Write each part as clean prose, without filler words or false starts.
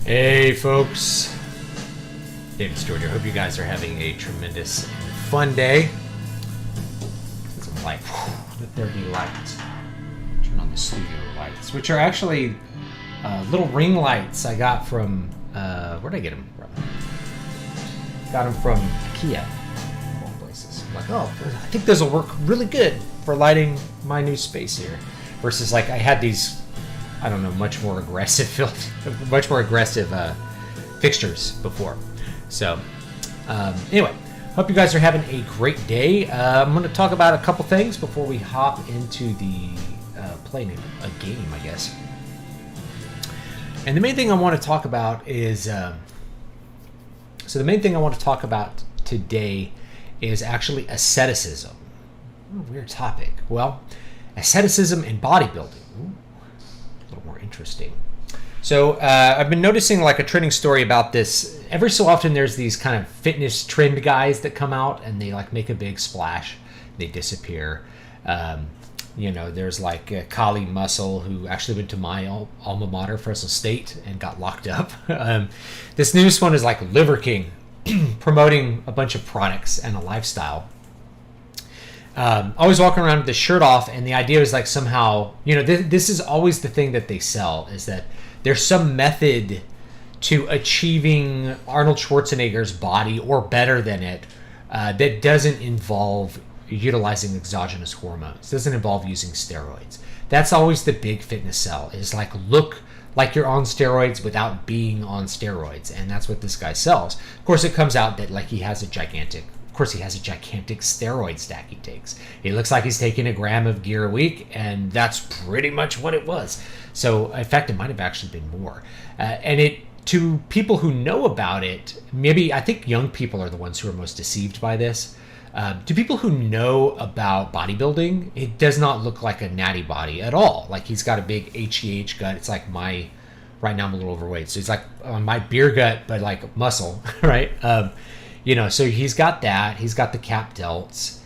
Hey folks, David Stewart here. Hope you guys are having a tremendous and fun day. Some light, let there be light. Turn on the studio lights, which are actually little ring lights I got from, where'd I get them from? Got them from IKEA, of all places. I'm like, oh, I think this will work really good for lighting my new space here. Versus like I had these, I don't know, much more aggressive fixtures before. So anyway, hope you guys are having a great day. I'm going to talk about a couple things before we hop into the playing a game, I guess. And the main thing I want to talk about is today is actually asceticism. Weird topic. Well, asceticism and bodybuilding. Ooh, a little more interesting. So I've been noticing like a trending story about this. Every so often there's these kind of fitness trend guys that come out and they like make a big splash. They disappear. There's like Kali Muscle, who actually went to my alma mater, Fresno State, and got locked up. This newest one is like Liver King, promoting a bunch of products and a lifestyle. Always walking around with the shirt off, and the idea is like somehow, this is always the thing that they sell, is that there's some method to achieving Arnold Schwarzenegger's body or better than it that doesn't involve utilizing exogenous hormones, doesn't involve using steroids. That's always the big fitness sell, is like look like you're on steroids without being on steroids, and that's what this guy sells. Of course, it comes out that like he has a gigantic steroid stack he takes. He looks like he's taking a gram of gear a week, and that's pretty much what it was. So, in fact, it might have actually been more. And it, to people who know about it, maybe I think young people are the ones who are most deceived by this. To people who know about bodybuilding, it does not look like a natty body at all. Like he's got a big HGH gut. It's like right now I'm a little overweight, so he's like my beer gut, but like muscle, right? So he's got that. He's got the cap delts.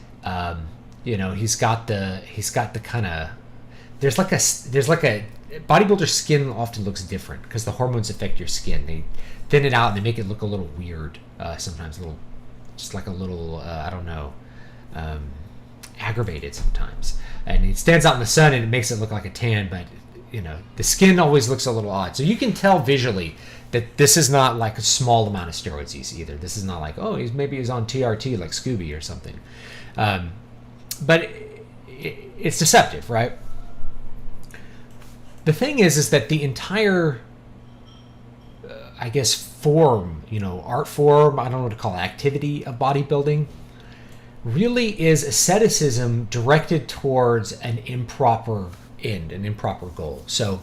He's got the kind of there's like a bodybuilder's skin often looks different because the hormones affect your skin. They thin it out and they make it look a little weird. Sometimes aggravated sometimes. And it stands out in the sun and it makes it look like a tan, but the skin always looks a little odd. So you can tell visually that this is not like a small amount of steroids he's either. This is not like, maybe he's on TRT like Scooby or something. But it's deceptive, right? The thing is that the entire, form, art form, I don't know what to call it, activity of bodybuilding really is asceticism directed towards an improper end, an improper goal. So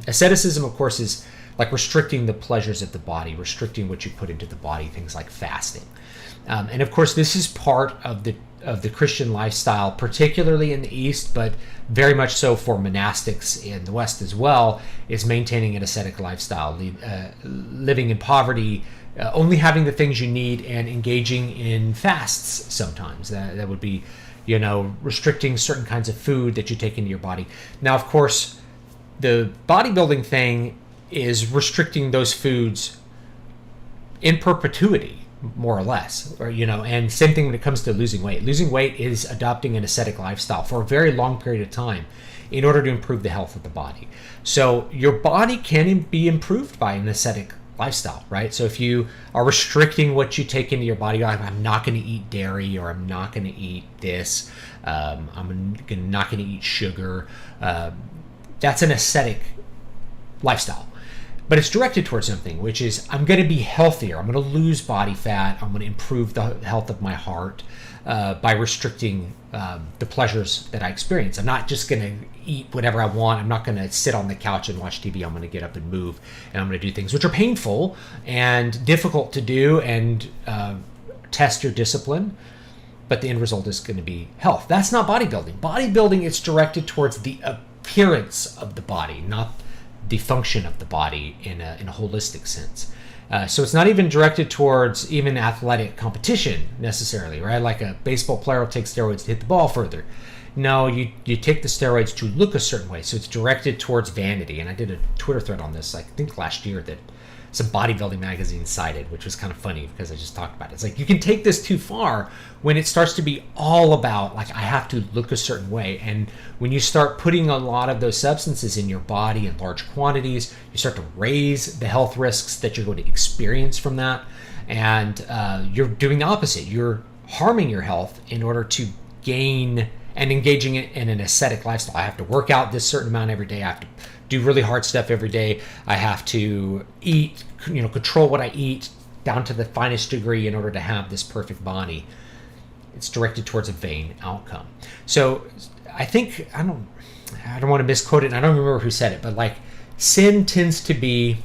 asceticism, of course, is like restricting the pleasures of the body, restricting what you put into the body, things like fasting. And of course, this is part of the Christian lifestyle, particularly in the East, but very much so for monastics in the West as well, is maintaining an ascetic lifestyle, living in poverty, only having the things you need, and engaging in fasts sometimes. That would be, restricting certain kinds of food that you take into your body. Now, of course, the bodybuilding thing is restricting those foods in perpetuity, more or less, and same thing when it comes to losing weight. Losing weight is adopting an ascetic lifestyle for a very long period of time in order to improve the health of the body. So your body can be improved by an ascetic lifestyle, right? So if you are restricting what you take into your body, like, I'm not going to eat dairy, or I'm not going to eat this, I'm not going to eat sugar, that's an ascetic lifestyle. But it's directed towards something, which is I'm going to be healthier. I'm going to lose body fat. I'm going to improve the health of my heart by restricting the pleasures that I experience. I'm not just going to eat whatever I want. I'm not going to sit on the couch and watch TV. I'm going to get up and move, and I'm going to do things which are painful and difficult to do and test your discipline. But the end result is going to be health. That's not bodybuilding. Bodybuilding is directed towards the appearance of the body, not the function of the body in a holistic sense. So it's not even directed towards even athletic competition necessarily, right? Like a baseball player will take steroids to hit the ball further. no, you take the steroids to look a certain way, so it's directed towards vanity. And I did a Twitter thread on this, I think last year, that some bodybuilding magazine cited, which was kind of funny because I just talked about it. It's like you can take this too far when it starts to be all about, like, I have to look a certain way. And when you start putting a lot of those substances in your body in large quantities, you start to raise the health risks that you're going to experience from that. And you're doing the opposite. You're harming your health in order to gain and engaging it in an ascetic lifestyle. I have to work out this certain amount every day. I have to do really hard stuff every day. I have to eat, control what I eat down to the finest degree in order to have this perfect body. It's directed towards a vain outcome. So I think, I don't want to misquote it, and I don't remember who said it, but like, sin tends to be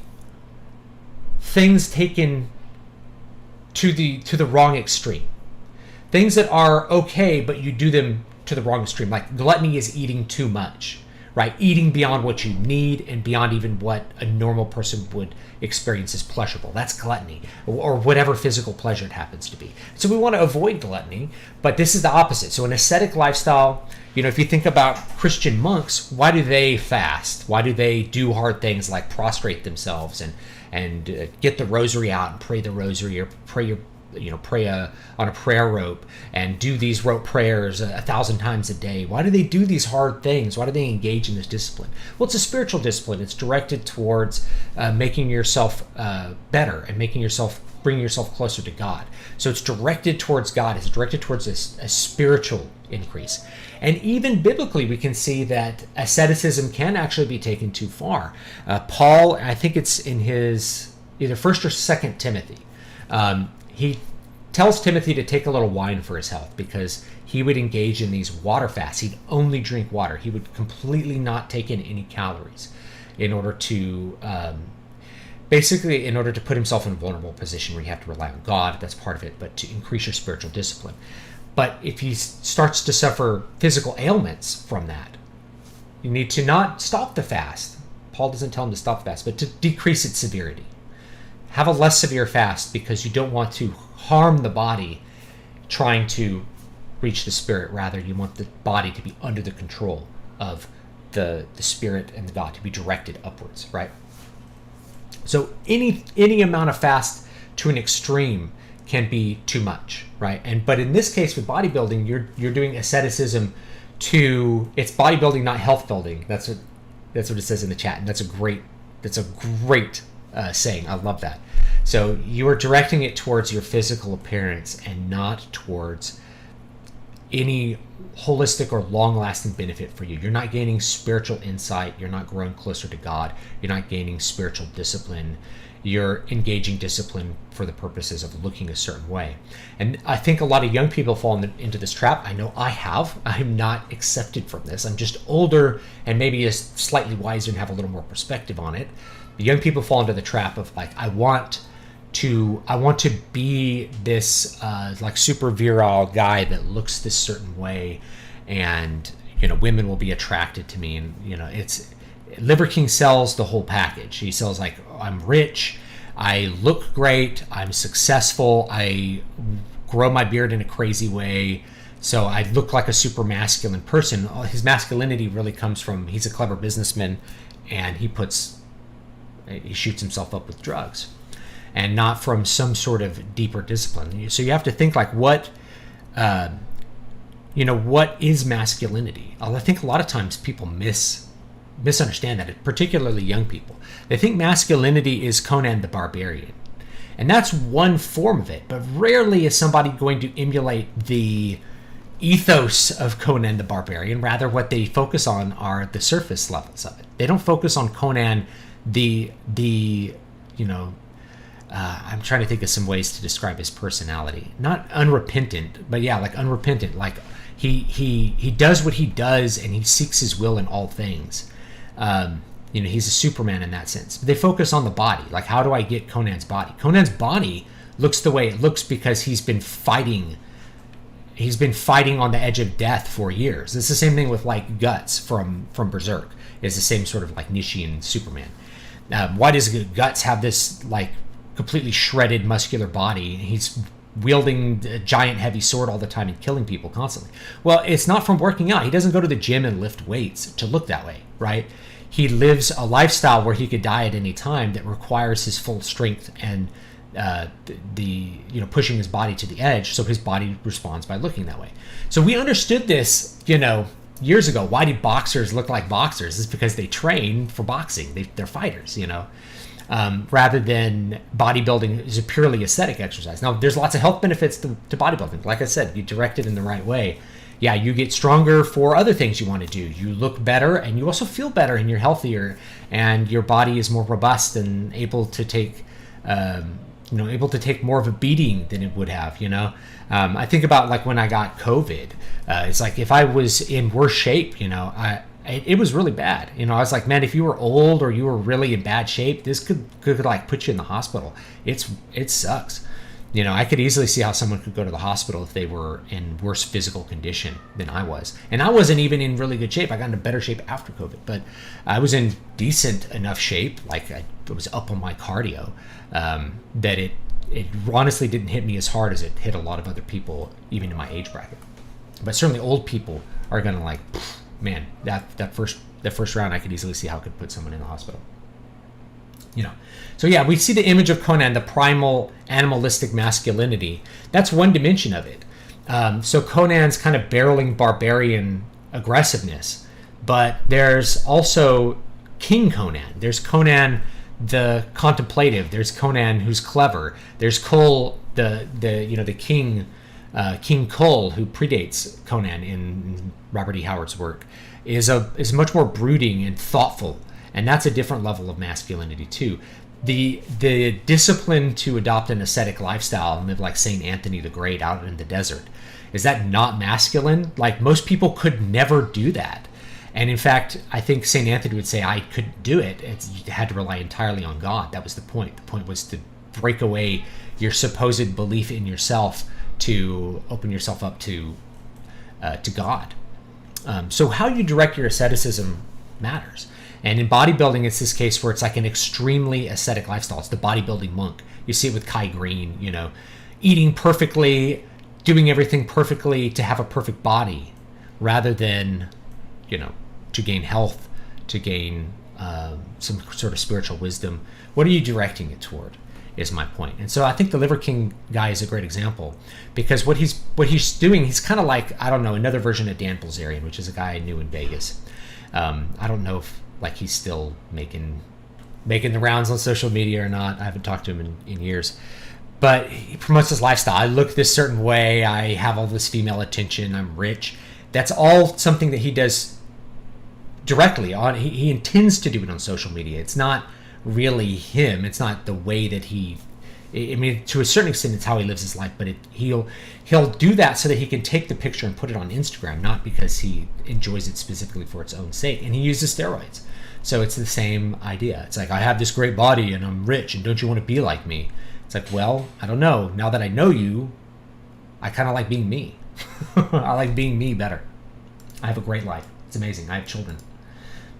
things taken to the wrong extreme. Things that are okay, but you do them to the wrong extreme. Like gluttony is eating too much, right? Eating beyond what you need and beyond even what a normal person would experience as pleasurable. That's gluttony, or whatever physical pleasure it happens to be. So we want to avoid gluttony, but this is the opposite. So an ascetic lifestyle, if you think about Christian monks, why do they fast? Why do they do hard things like prostrate themselves and get the rosary out and pray the rosary, or pray on a prayer rope and do these rote prayers 1,000 times a day? Why do they do these hard things? Why do they engage in this discipline? Well, it's a spiritual discipline. It's directed towards making yourself better and bringing yourself closer to God. So it's directed towards God. It's directed towards a spiritual increase. And even biblically, we can see that asceticism can actually be taken too far. Paul, I think it's in his either 1st or 2nd Timothy, he tells Timothy to take a little wine for his health, because he would engage in these water fasts. He'd only drink water. He would completely not take in any calories in order to put himself in a vulnerable position where you have to rely on God. That's part of it, but to increase your spiritual discipline. But if he starts to suffer physical ailments from that, you need to not stop the fast. Paul doesn't tell him to stop the fast, but to decrease its severity. Have a less severe fast, because you don't want to harm the body trying to reach the spirit. Rather, you want the body to be under the control of the spirit and the God, to be directed upwards, right? So any amount of fast to an extreme can be too much, right? But in this case with bodybuilding, you're doing asceticism it's bodybuilding, not health building. That's what it says in the chat, and that's a great saying. I love that. So you are directing it towards your physical appearance and not towards any holistic or long-lasting benefit for you. You're not gaining spiritual insight. You're not growing closer to God. You're not gaining spiritual discipline. You're engaging discipline for the purposes of looking a certain way. And I think a lot of young people fall into this trap. I know I have. I'm not accepted from this. I'm just older and maybe is slightly wiser and have a little more perspective on it. The young people fall into the trap of like, I want to be this like super virile guy that looks this certain way, and women will be attracted to me. And it's Liver King sells the whole package. He sells like, I'm rich, I look great, I'm successful, I grow my beard in a crazy way, so I look like a super masculine person. His masculinity really comes from, he's a clever businessman, and he shoots himself up with drugs, and not from some sort of deeper discipline. So you have to think like, what is masculinity? I think a lot of times people misunderstand that, particularly young people. They think masculinity is Conan the Barbarian, and that's one form of it, but rarely is somebody going to emulate the ethos of Conan the Barbarian. Rather, what they focus on are the surface levels of it. They don't focus on Conan I'm trying to think of some ways to describe his personality. Not unrepentant, but yeah, like unrepentant. Like he does what he does, and he seeks his will in all things. He's a Superman in that sense. But they focus on the body. Like, how do I get Conan's body? Conan's body looks the way it looks because he's been fighting on the edge of death for years. It's the same thing with like Guts from Berserk. It's the same sort of like Nishian Superman. Why does Guts have this like completely shredded muscular body? He's wielding a giant heavy sword all the time and killing people constantly. Well, it's not from working out. He doesn't go to the gym and lift weights to look that way, right? He lives a lifestyle where he could die at any time that requires his full strength and pushing his body to the edge, so his body responds by looking that way. So we understood this, years ago. Why do boxers look like boxers? It's because they train for boxing. They're fighters, rather than bodybuilding is a purely aesthetic exercise. Now, there's lots of health benefits to bodybuilding. Like I said, you direct it in the right way. Yeah, you get stronger for other things you want to do. You look better, and you also feel better, and you're healthier, and your body is more robust and able to take, more of a beating than it would have. I think about like when I got COVID. It's like if I was in worse shape, it was really bad. I was like, man, if you were old or you were really in bad shape, this could like put you in the hospital. It sucks. I could easily see how someone could go to the hospital if they were in worse physical condition than I was. And I wasn't even in really good shape. I got into better shape after COVID, but I was in decent enough shape. Like I was up on my cardio, that it honestly didn't hit me as hard as it hit a lot of other people, even in my age bracket. But certainly old people are going to like, man, that first round, I could easily see how it could put someone in the hospital. So yeah, we see the image of Conan, the primal animalistic masculinity. That's one dimension of it. So Conan's kind of barreling barbarian aggressiveness, but there's also King Conan. There's Conan the contemplative. There's Conan who's clever. There's Cole, the king, King Cole, who predates Conan in Robert E. Howard's work, is much more brooding and thoughtful, and that's a different level of masculinity too. The discipline to adopt an ascetic lifestyle and live like Saint Anthony the Great out in the desert, is that not masculine? Like most people could never do that. And in fact, I think St. Anthony would say, I couldn't do it. You had to rely entirely on God. That was the point. The point was to break away your supposed belief in yourself to open yourself up to God. So how you direct your asceticism matters. And in bodybuilding, it's this case where it's like an extremely ascetic lifestyle. It's the bodybuilding monk. You see it with Kai Green, eating perfectly, doing everything perfectly to have a perfect body, rather than, to gain health, to gain some sort of spiritual wisdom. What are you directing it toward, is my point. And so I think the Liver King guy is a great example, because what he's doing, he's kind of like, I don't know, another version of Dan Bilzerian, which is a guy I knew in Vegas. I don't know if like he's still making the rounds on social media or not. I haven't talked to him in years. But he promotes his lifestyle. I look this certain way. I have all this female attention. I'm rich. That's all something that he does directly on. He intends to do it on social media. It's not really him. It's not the way that to a certain extent, it's how he lives his life, but he'll do that so that he can take the picture and put it on Instagram, not because he enjoys it specifically for its own sake. And he uses steroids. So it's the same idea. It's like, I have this great body and I'm rich, and don't you want to be like me? It's like, well, I don't know. Now that I know you, I kind of like being me. I like being me better. I have a great life. It's amazing. I have children.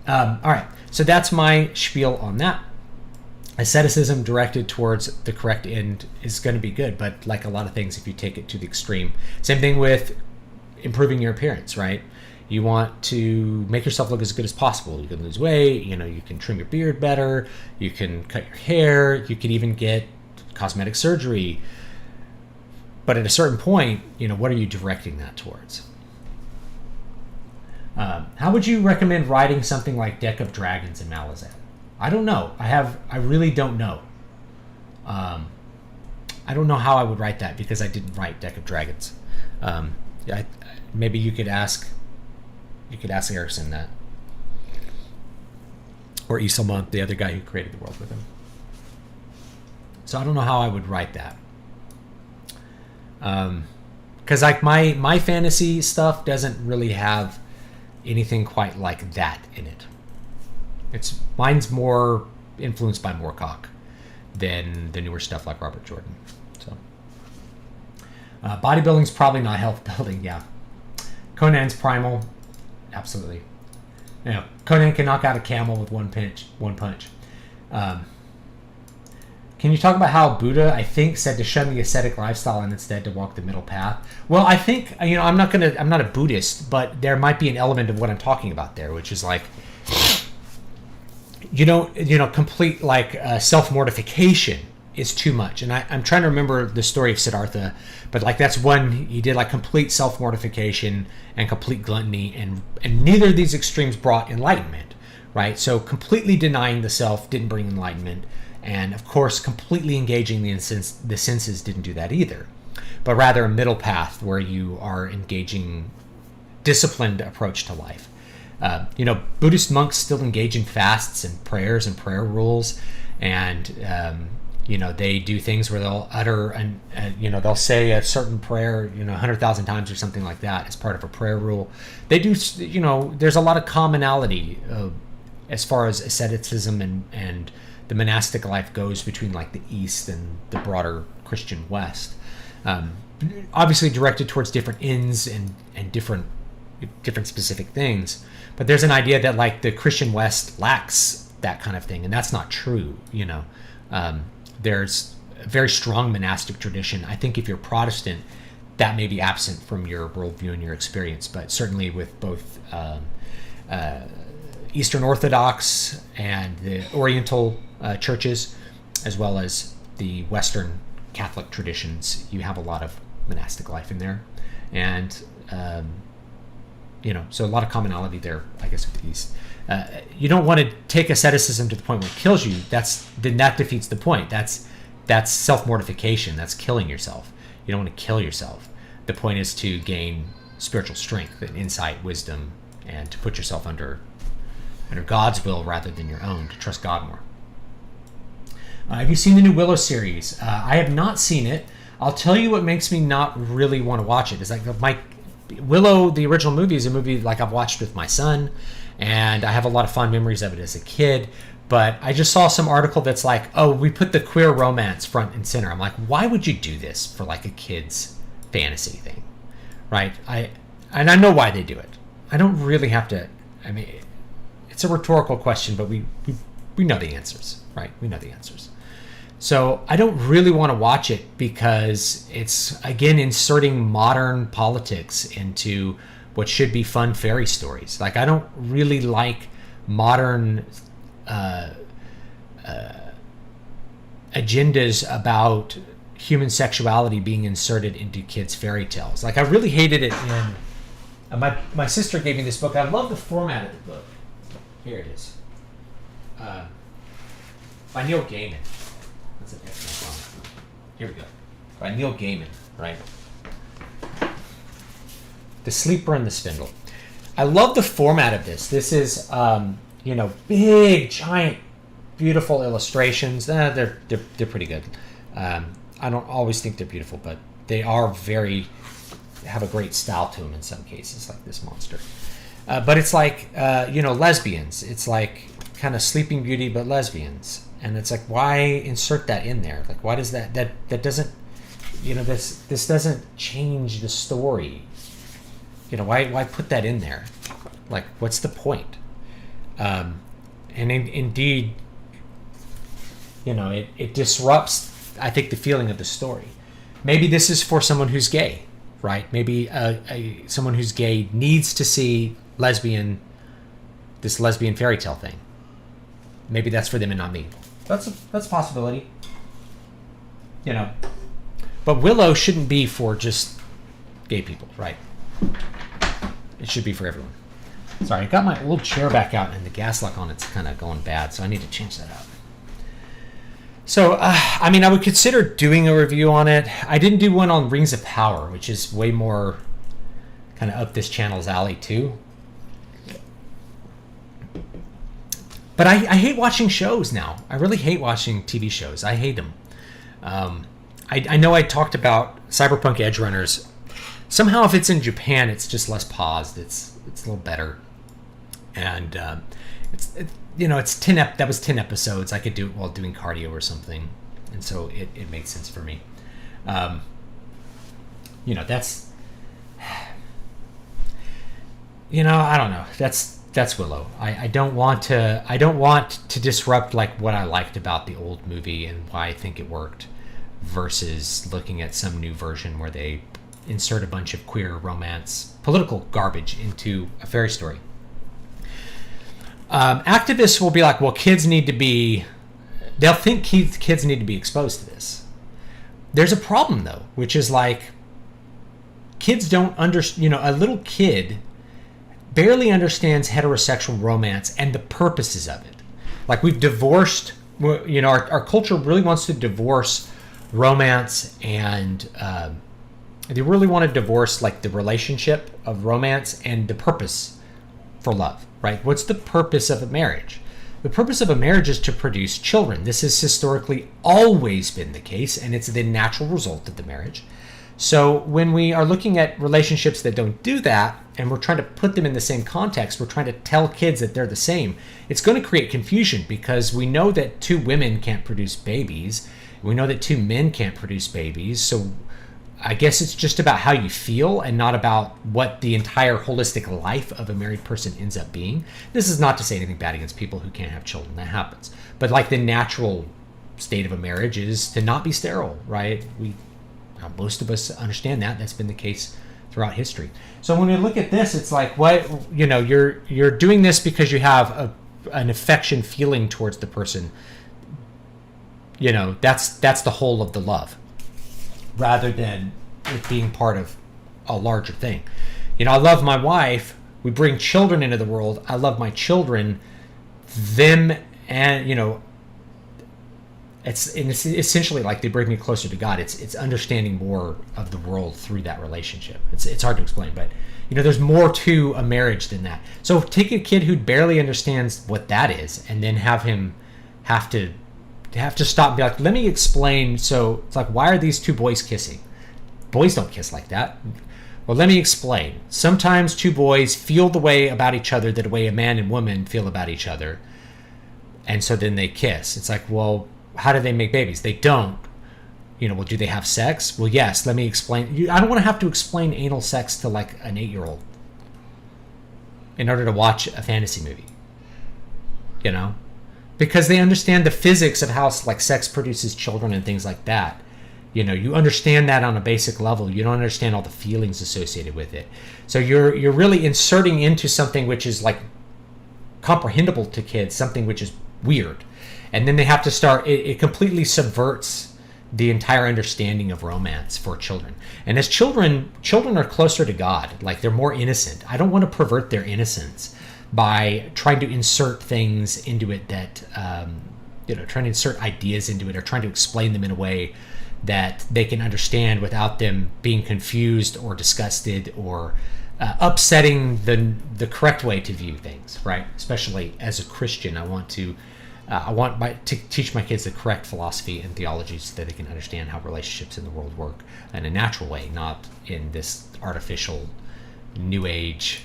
All right. So that's my spiel on that. Asceticism directed towards the correct end is going to be good, but like a lot of things, if you take it to the extreme. Same thing with improving your appearance, right? You want to make yourself look as good as possible. You can lose weight, you can trim your beard better, you can cut your hair, you can even get cosmetic surgery. But at a certain point, what are you directing that towards? How would you recommend writing something like Deck of Dragons in Malazan? I don't know. I really don't know. I don't know how I would write that, because I didn't write Deck of Dragons. Maybe you could ask Erickson that, or Iselmont, the other guy who created the world with him. So I don't know how I would write that. Because like my fantasy stuff doesn't really have anything quite like that in it. Mine's more influenced by Moorcock than the newer stuff like Robert Jordan. So bodybuilding's probably not health building. Yeah, Conan's primal, absolutely. Conan can knock out a camel with one punch. Can you talk about how Buddha, I think, said to shun the ascetic lifestyle and instead to walk the middle path? Well, I think, I'm not a Buddhist, but there might be an element of what I'm talking about there, which is like, complete self-mortification is too much. And I'm trying to remember the story of Siddhartha, but like that's one, he did like complete self-mortification and complete gluttony, and neither of these extremes brought enlightenment, right? So completely denying the self didn't bring enlightenment. And of course, completely engaging the senses didn't do that either, but rather a middle path where you are engaging disciplined approach to life. Buddhist monks still engage in fasts and prayers and prayer rules, and they do things where they'll utter they'll say a certain prayer 100,000 times or something like that as part of a prayer rule. They do, there's a lot of commonality as far as asceticism and the monastic life goes between like the East and the broader Christian West. Obviously directed towards different ends and different specific things, but there's an idea that like the Christian West lacks that kind of thing, and that's not true. There's a very strong monastic tradition. I think if you're Protestant, that may be absent from your worldview and your experience, but certainly with both Eastern Orthodox and the Oriental churches, as well as the Western Catholic traditions, you have a lot of monastic life in there, and so a lot of commonality there, I guess, with the East. You don't want to take asceticism to the point where it kills you. Then that defeats the point. That's self-mortification. That's killing yourself. You don't want to kill yourself. The point is to gain spiritual strength and insight, wisdom, and to put yourself under God's will rather than your own, to trust God more. Have you seen the new Willow series? I have not seen it. I'll tell you what makes me not really want to watch it. Is like Willow, the original movie, is a movie like I've watched with my son, and I have a lot of fond memories of it as a kid. But I just saw some article that's like, oh, we put the queer romance front and center. I'm like, why would you do this for like a kid's fantasy thing, right? I know why they do it. I don't really have to. I mean, it's a rhetorical question, but we know the answers, right? We know the answers. So I don't really want to watch it because it's, again, inserting modern politics into what should be fun fairy stories. Like, I don't really like modern agendas about human sexuality being inserted into kids' fairy tales. Like, I really hated it in... my sister gave me this book. I love the format of the book. Here it is. By Neil Gaiman. Here we go. By Neil Gaiman, right? The Sleeper and the Spindle. I love the format of this. This is, big, giant, beautiful illustrations. They're pretty good. I don't always think they're beautiful, but they are have a great style to them in some cases, like this monster. But it's like, lesbians. It's like kind of Sleeping Beauty, but lesbians. And it's like, why insert that in there? Like, why does that doesn't, this doesn't change the story. Why put that in there? Like, what's the point? And indeed, it disrupts, I think, the feeling of the story. Maybe this is for someone who's gay, right? Maybe someone who's gay needs to see this lesbian fairy tale thing. Maybe that's for them and not me. That's a possibility. But Willow shouldn't be for just gay people, right? It should be for everyone. Sorry, I got my old chair back out and the gas lock on it's kind of going bad, so I need to change that out. So, I would consider doing a review on it. I didn't do one on Rings of Power, which is way more kind of up this channel's alley too. But I hate watching shows now. I really hate watching TV shows. I hate them. I know I talked about Cyberpunk Edge Runners. Somehow, if it's in Japan, it's just less paused. It's a little better, and it's 10. That was 10 episodes. I could do it while doing cardio or something, and so it made sense for me. That's I don't know. That's Willow. I don't want to disrupt like what I liked about the old movie and why I think it worked, versus looking at some new version where they insert a bunch of queer romance, political garbage into a fairy story. Activists will be like, well, they'll think kids need to be exposed to this. There's a problem though, which is like, kids don't a little kid barely understands heterosexual romance and the purposes of it. Like, we've divorced, our culture really wants to divorce romance, and they really want to divorce like the relationship of romance and the purpose for love, right? What's the purpose of a marriage? The purpose of a marriage is to produce children. This has historically always been the case, and it's the natural result of the marriage. So when we are looking at relationships that don't do that, and we're trying to put them in the same context, we're trying to tell kids that they're the same, it's going to create confusion, because we know that two women can't produce babies. We know that two men can't produce babies. So I guess it's just about how you feel and not about what the entire holistic life of a married person ends up being. This is not to say anything bad against people who can't have children. That happens. But like, the natural state of a marriage is to not be sterile, right? Most of us understand that. That's been the case throughout history. So when we look at this, it's like, what, you're doing this because you have an affection feeling towards the person. That's the whole of the love, rather than it being part of a larger thing. I love my wife. We bring children into the world. I love my children, them, and it's essentially like they bring me closer to God. It's understanding more of the world through that relationship. It's hard to explain, but there's more to a marriage than that. So take a kid who barely understands what that is, and then have him have to stop and be like, let me explain. So it's like, why are these two boys kissing? Boys don't kiss like that. Well, let me explain. Sometimes two boys feel the way about each other the way a man and woman feel about each other, and so then they kiss. It's like, well, how do they make babies? They don't. Well, do they have sex? Well, yes. Let me explain. I don't want to have to explain anal sex to like an 8-year-old in order to watch a fantasy movie. Because they understand the physics of how like sex produces children and things like that. You understand that on a basic level. You don't understand all the feelings associated with it. So you're really inserting into something which is like comprehensible to kids, something which is weird. And then they have to start, it completely subverts the entire understanding of romance for children. And as children are closer to God, like, they're more innocent. I don't want to pervert their innocence by trying to insert things into it that, trying to insert ideas into it, or trying to explain them in a way that they can understand without them being confused or disgusted or upsetting the correct way to view things, right? Especially as a Christian, I want to teach my kids the correct philosophy and theology so that they can understand how relationships in the world work in a natural way, not in this artificial new age,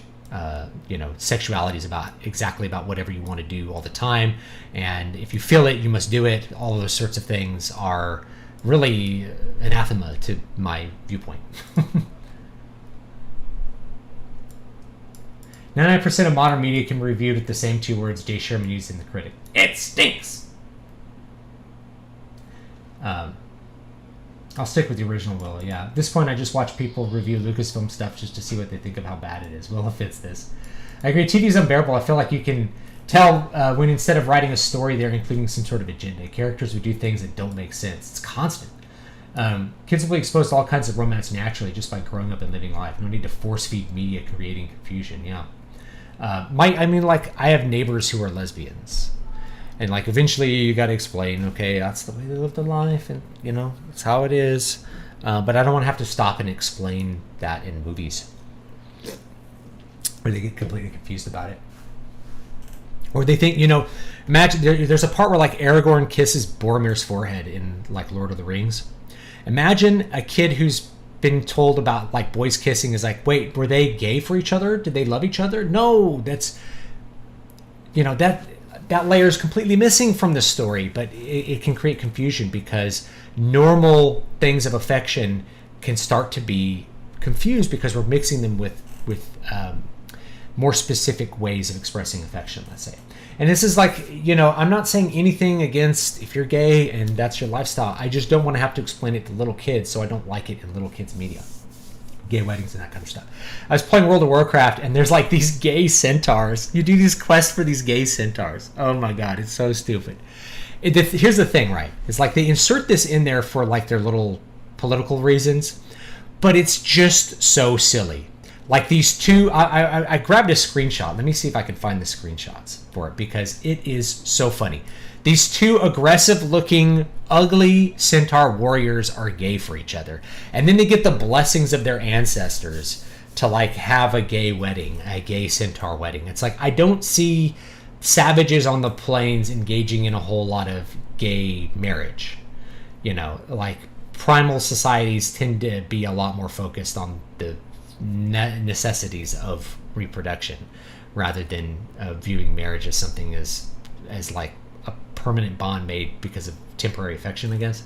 sexuality is exactly about whatever you want to do all the time. And if you feel it, you must do it. All of those sorts of things are really anathema to my viewpoint. 99% of modern media can be reviewed with the same two words Jay Sherman used in The Critic. It stinks! I'll stick with the original Willow, yeah. At this point, I just watch people review Lucasfilm stuff just to see what they think of how bad it is. Willow fits this. I agree, TV is unbearable. I feel like you can tell when instead of writing a story, they're including some sort of agenda. Characters would do things that don't make sense. It's constant. Kids will be exposed to all kinds of romance naturally just by growing up and living life. No need to force feed media creating confusion, yeah. I have neighbors who are lesbians, and like eventually you got to explain, okay, that's the way they live their life, and it's how it is. But I don't want to have to stop and explain that in movies, where they get completely confused about it, or they think, imagine there's a part where like Aragorn kisses Boromir's forehead in like Lord of the Rings. Imagine a kid who's been told about like boys kissing is like, wait, were they gay for each other? Did they love each other? No, that's that layer is completely missing from the story, but it can create confusion because normal things of affection can start to be confused because we're mixing them with more specific ways of expressing affection, let's say. And this is like, I'm not saying anything against if you're gay and that's your lifestyle. I just don't want to have to explain it to little kids, so I don't like it in little kids' media. Gay weddings and that kind of stuff. I was playing World of Warcraft, and there's like these gay centaurs. You do these quests for these gay centaurs. Oh my god, it's so stupid. Here's the thing, right? It's like they insert this in there for like their little political reasons, but it's just so silly. Like these two, I grabbed a screenshot. Let me see if I can find the screenshots for it, because it is so funny. These two aggressive-looking, ugly centaur warriors are gay for each other. And then they get the blessings of their ancestors to, like, have a gay wedding, a gay centaur wedding. It's like, I don't see savages on the plains engaging in a whole lot of gay marriage. Like, primal societies tend to be a lot more focused on the necessities of reproduction rather than viewing marriage as something as like a permanent bond made because of temporary affection, I guess.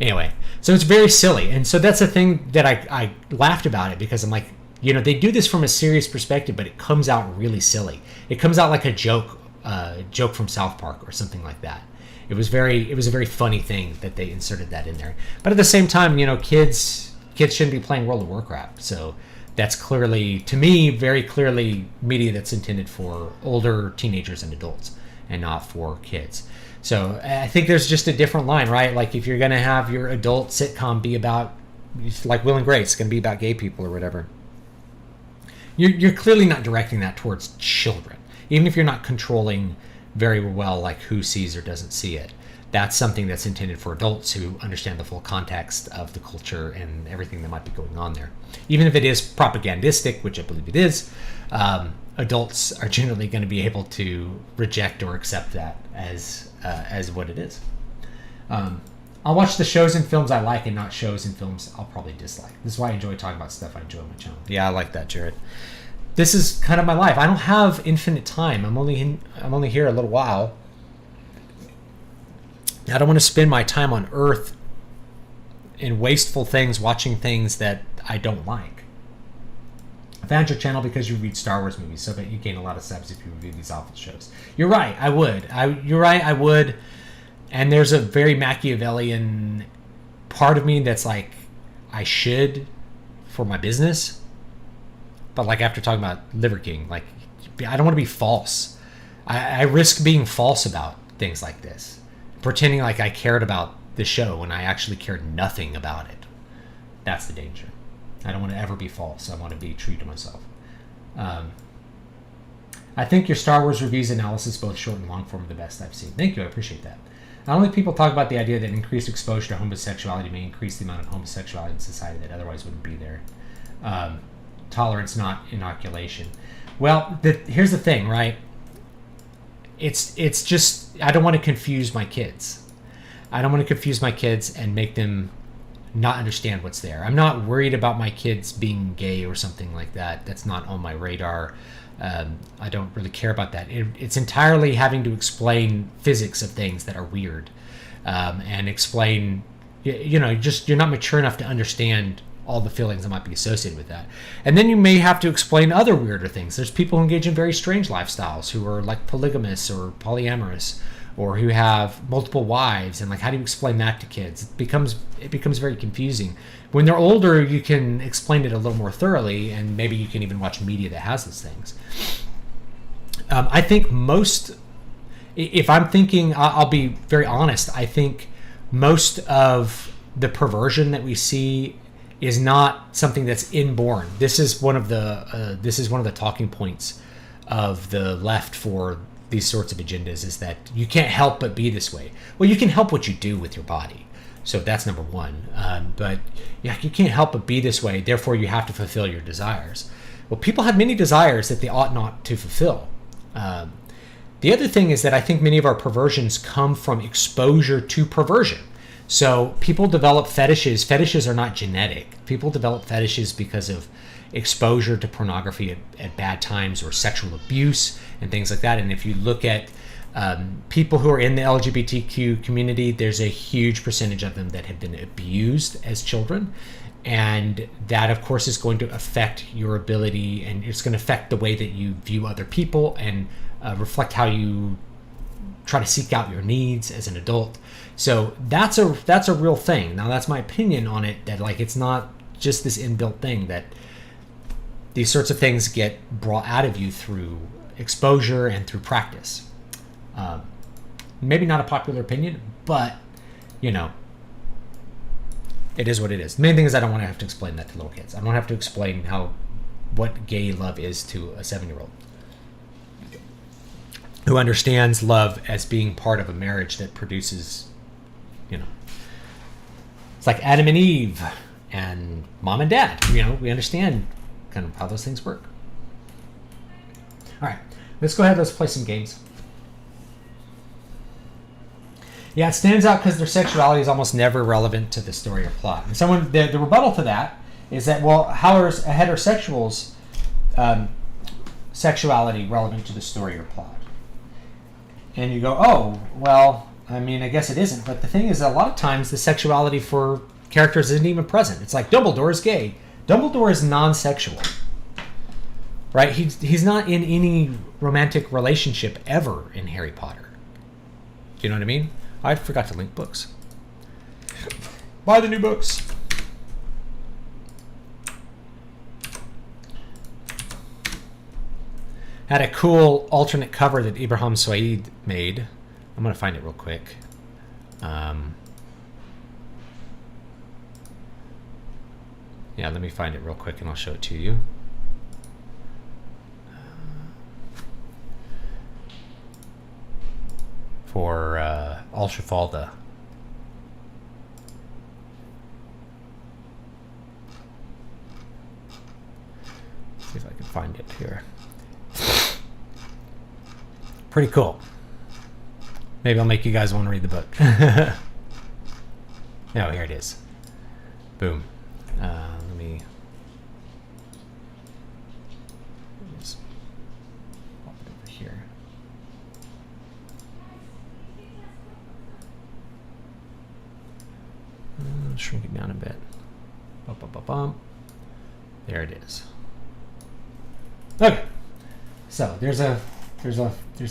Anyway, so it's very silly, and so that's the thing that I laughed about it, because I'm like, they do this from a serious perspective, but it comes out really silly. It comes out like a joke from South Park or something like that. It was a very funny thing that they inserted that in there. But at the same time, kids shouldn't be playing World of Warcraft, so that's clearly, to me, very clearly media that's intended for older teenagers and adults and not for kids. So I think there's just a different line, right? Like if you're going to have your adult sitcom be about, like Will and Grace, it's going to be about gay people or whatever, you're clearly not directing that towards children. Even if you're not controlling very well, like who sees or doesn't see it. That's something that's intended for adults who understand the full context of the culture and everything that might be going on there. Even if it is propagandistic, which I believe it is, adults are generally going to be able to reject or accept that as what it is. I'll watch the shows and films I like and not shows and films I'll probably dislike. This is why I enjoy talking about stuff I enjoy on my channel. Yeah, I like that, Jared. This is kind of my life. I don't have infinite time. I'm only here a little while. I don't want to spend my time on Earth in wasteful things, watching things that I don't like. I found your channel because you read Star Wars movies, so that you gain a lot of subs if you review these awful shows. You're right, I would. You're right, I would. And there's a very Machiavellian part of me that's like, I should for my business. But like after talking about Liver King, like I don't want to be false. I risk being false about things like this. Pretending like I cared about the show when I actually cared nothing about it. That's the danger. I don't want to ever be false. I want to be true to myself. I think your Star Wars reviews analysis, both short and long form, are the best I've seen. Thank you. I appreciate that. Not only people talk about the idea that increased exposure to homosexuality may increase the amount of homosexuality in society that otherwise wouldn't be there. Tolerance, not inoculation. Well, here's the thing, right? It's just, I don't want to confuse my kids. I don't want to confuse my kids and make them not understand what's there. I'm not worried about my kids being gay or something like that. That's not on my radar. I don't really care about that. It's entirely having to explain physics of things that are weird, and explain, you're not mature enough to understand all the feelings that might be associated with that. And then you may have to explain other weirder things. There's people who engage in very strange lifestyles, who are like polygamous or polyamorous, or who have multiple wives, and like, how do you explain that to kids? It becomes very confusing. When they're older, you can explain it a little more thoroughly, and maybe you can even watch media that has those things. I think if I'm thinking, I'll be very honest, I think most of the perversion that we see is not something that's inborn. This is one of the talking points of the left for these sorts of agendas, is that you can't help but be this way. Well, you can help what you do with your body, so that's number one. But yeah, you can't help but be this way. Therefore, you have to fulfill your desires. Well, people have many desires that they ought not to fulfill. The other thing is that I think many of our perversions come from exposure to perversion. So people develop fetishes. Fetishes are not genetic. People develop fetishes because of exposure to pornography at bad times, or sexual abuse and things like that. And if you look at people who are in the LGBTQ community, there's a huge percentage of them that have been abused as children. And that, of course, is going to affect your ability, and it's going to affect the way that you view other people and reflect how you try to seek out your needs as an adult. So that's a real thing. Now, that's my opinion on it, that like it's not just this inbuilt thing, that these sorts of things get brought out of you through exposure and through practice. Maybe not a popular opinion, but, you know, it is what it is. The main thing is I don't want to have to explain that to little kids. I don't have to explain what gay love is to a 7-year-old who understands love as being part of a marriage that produces, you know, it's like Adam and Eve and mom and dad. You know, we understand kind of how those things work. All right, let's go ahead. Let's play some games. Yeah, it stands out because their sexuality is almost never relevant to the story or plot. And the rebuttal to that is that, well, how are a heterosexual's sexuality relevant to the story or plot? And you go, oh, well, I mean, I guess it isn't. But the thing is, a lot of times the sexuality for characters isn't even present. It's like Dumbledore is gay. Dumbledore is non-sexual, right? He's not in any romantic relationship ever in Harry Potter. Do you know what I mean? I forgot to link books. Buy the new books. Had a cool alternate cover that Ibrahim Said made. I'm going to find it real quick. Yeah, let me find it real quick and I'll show it to you. For Al-Shafalda. See if I can find it here. Pretty cool. Maybe I'll make you guys want to read the book. No, here it is. Boom. Let me just pop it over here. Shrink it down a bit. Bum, bum, bum, bum. There it is. Okay, so there's a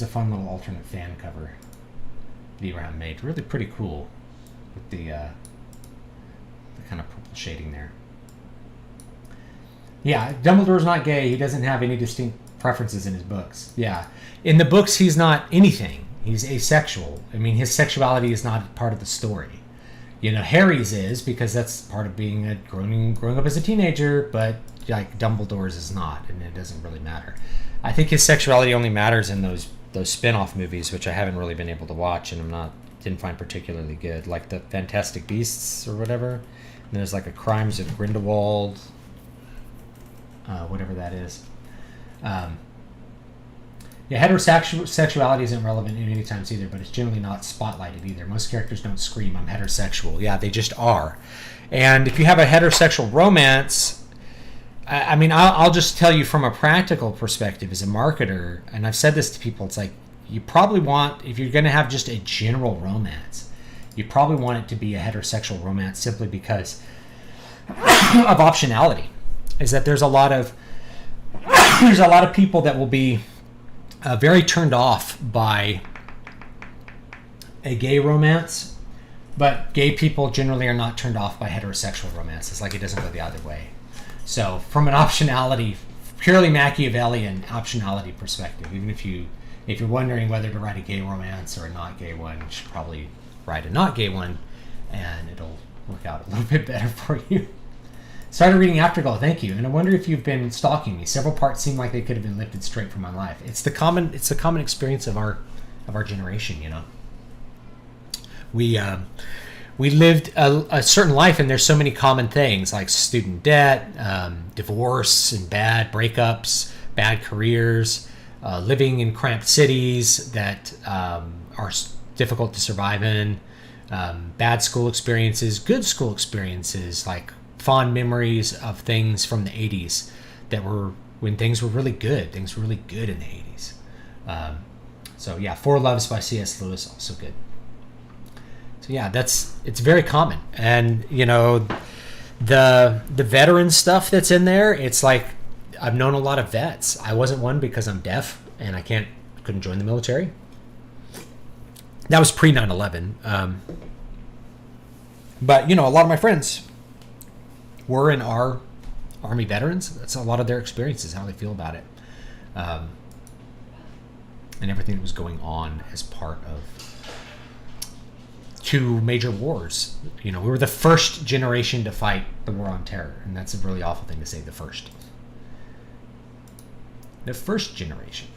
fun little alternate fan cover that Ibrahim made. Really pretty cool with the kind of purple shading there. Yeah, Dumbledore's not gay. He doesn't have any distinct preferences in his books. Yeah, in the books he's not anything. He's asexual. I mean, his sexuality is not part of the story. You know, Harry's is, because that's part of being growing up as a teenager, but like Dumbledore's is not, and it doesn't really matter. I think his sexuality only matters in those spin-off movies, which I haven't really been able to watch, and didn't find particularly good, like the Fantastic Beasts or whatever. And there's like a Crimes of Grindelwald, whatever that is. Yeah, heterosexuality isn't relevant in many times either, but it's generally not spotlighted either. Most characters don't scream, I'm heterosexual. Yeah, they just are. And if you have a heterosexual romance, I mean, I'll just tell you from a practical perspective as a marketer, and I've said this to people, it's like, you probably want, if you're going to have just a general romance, you probably want it to be a heterosexual romance simply because of optionality. Is that there's a lot of people that will be very turned off by a gay romance, but gay people generally are not turned off by heterosexual romances. Like, it doesn't go the other way. So from an optionality, purely Machiavellian optionality perspective, even if you're wondering whether to write a gay romance or a not gay one, you should probably write a not gay one, and it'll work out a little bit better for you. Started reading Afterglow, thank you. And I wonder if you've been stalking me. Several parts seem like they could have been lifted straight from my life. It's the common experience of our generation, you know. We lived a certain life, and there's so many common things like student debt, divorce and bad breakups, bad careers, living in cramped cities that are difficult to survive in, bad school experiences, good school experiences, like fond memories of things from the 80s that were when things were really good. Things were really good in the 80s. So yeah, Four Loves by C.S. Lewis, also good. So yeah, it's very common. And, you know, The veteran stuff that's in there, it's like I've known a lot of vets. I wasn't one because I'm deaf and I couldn't join the military. That was pre 9/11. But, you know, a lot of my friends were in our Army veterans. That's a lot of their experiences, how they feel about it. And everything that was going on as part of 2 major wars. You know, we were the first generation to fight the war on terror. And that's a really awful thing to say, the first. The first generation.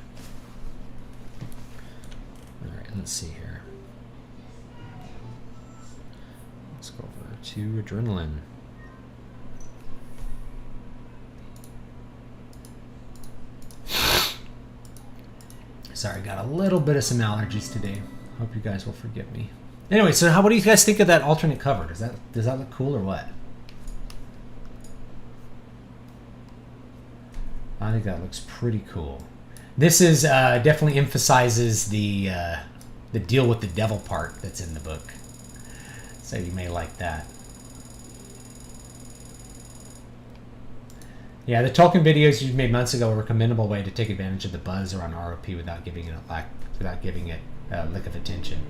All right, let's see here. Let's go over to adrenaline. Sorry, got a little bit of some allergies today. Hope you guys will forgive me. Anyway, so what do you guys think of that alternate cover? Does that look cool or what? I think that looks pretty cool. This is definitely emphasizes the deal with the devil part that's in the book. So you may like that. Yeah, the Tolkien videos you made months ago were a commendable way to take advantage of the buzz around ROP without giving it a lick of attention.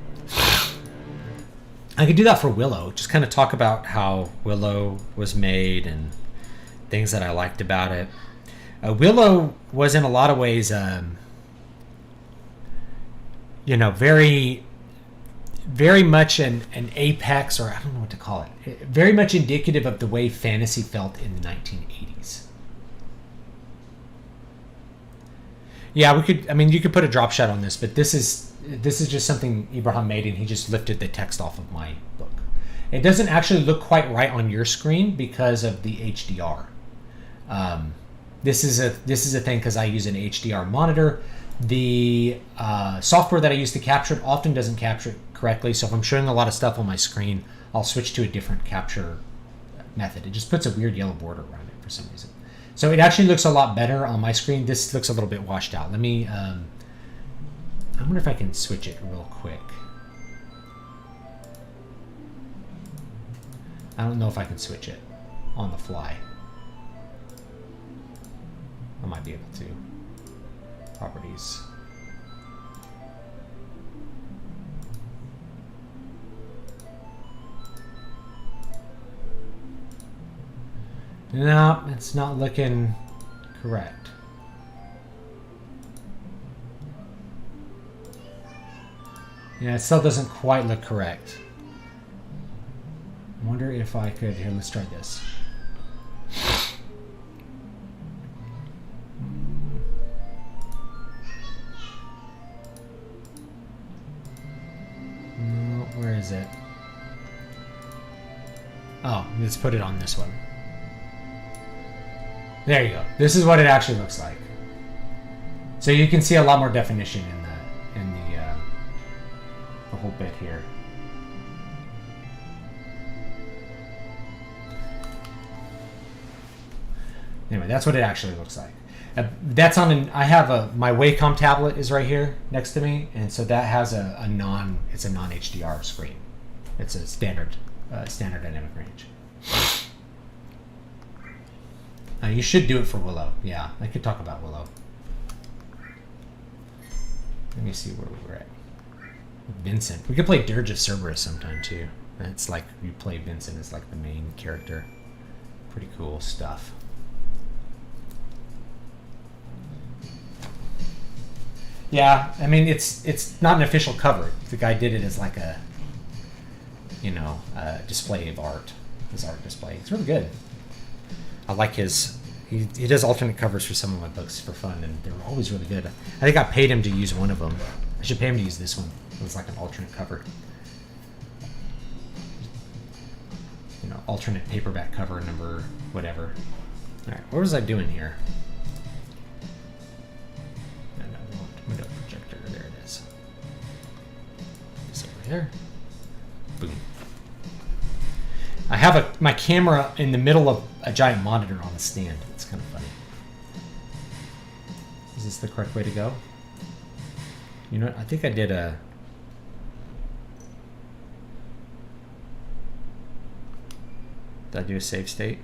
I could do that for Willow. Just kind of talk about how Willow was made and things that I liked about it. Willow was in a lot of ways, you know, very, very much an apex, or I don't know what to call it. Very much indicative of the way fantasy felt in the 1980s. Yeah, you could put a drop shot on this, but this is just something Ibrahim made, and he just lifted the text off of my book. It doesn't actually look quite right on your screen because of the HDR. This is a thing because I use an HDR monitor. The software that I use to capture it often doesn't capture it correctly, so if I'm showing a lot of stuff on my screen, I'll switch to a different capture method. It just puts a weird yellow border around it for some reason. So it actually looks a lot better on my screen. This looks a little bit washed out. Let me... I wonder if I can switch it real quick. I don't know if I can switch it on the fly. I might be able to. Properties. No, it's not looking correct. Yeah, it still doesn't quite look correct. I wonder if I could... Here, let's try this. No, where is it? Oh, let's put it on this one. There you go. This is what it actually looks like. So you can see a lot more definition in the whole bit here. Anyway, that's what it actually looks like. That's on an... I have my Wacom tablet is right here next to me, and so that has a non-HDR screen. It's a standard dynamic range. You should do it for Willow. Yeah, I could talk about Willow. Let me see where we were at. Vincent. We could play Dirge of Cerberus sometime too. It's like you play Vincent as like the main character. Pretty cool stuff. Yeah, I mean it's not an official cover. The guy did it as like a, you know, display of art. His art display. It's really good. I like his... He does alternate covers for some of my books for fun, and they're always really good. I think I paid him to use one of them. I should pay him to use this one. It was like an alternate cover. You know, alternate paperback cover number whatever. Alright, what was I doing here? No, window projector. There it is. This over here. Boom. I have my camera in the middle of a giant monitor on the stand. It's kind of funny. Is this the correct way to go? You know what? I think I did a... Did I do a save state?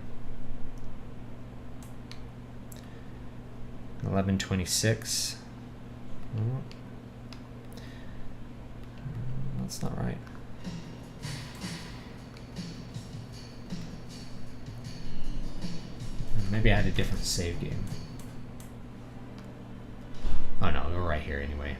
11:26. That's not right. Maybe I had a different save game. Oh no, we're right here anyway.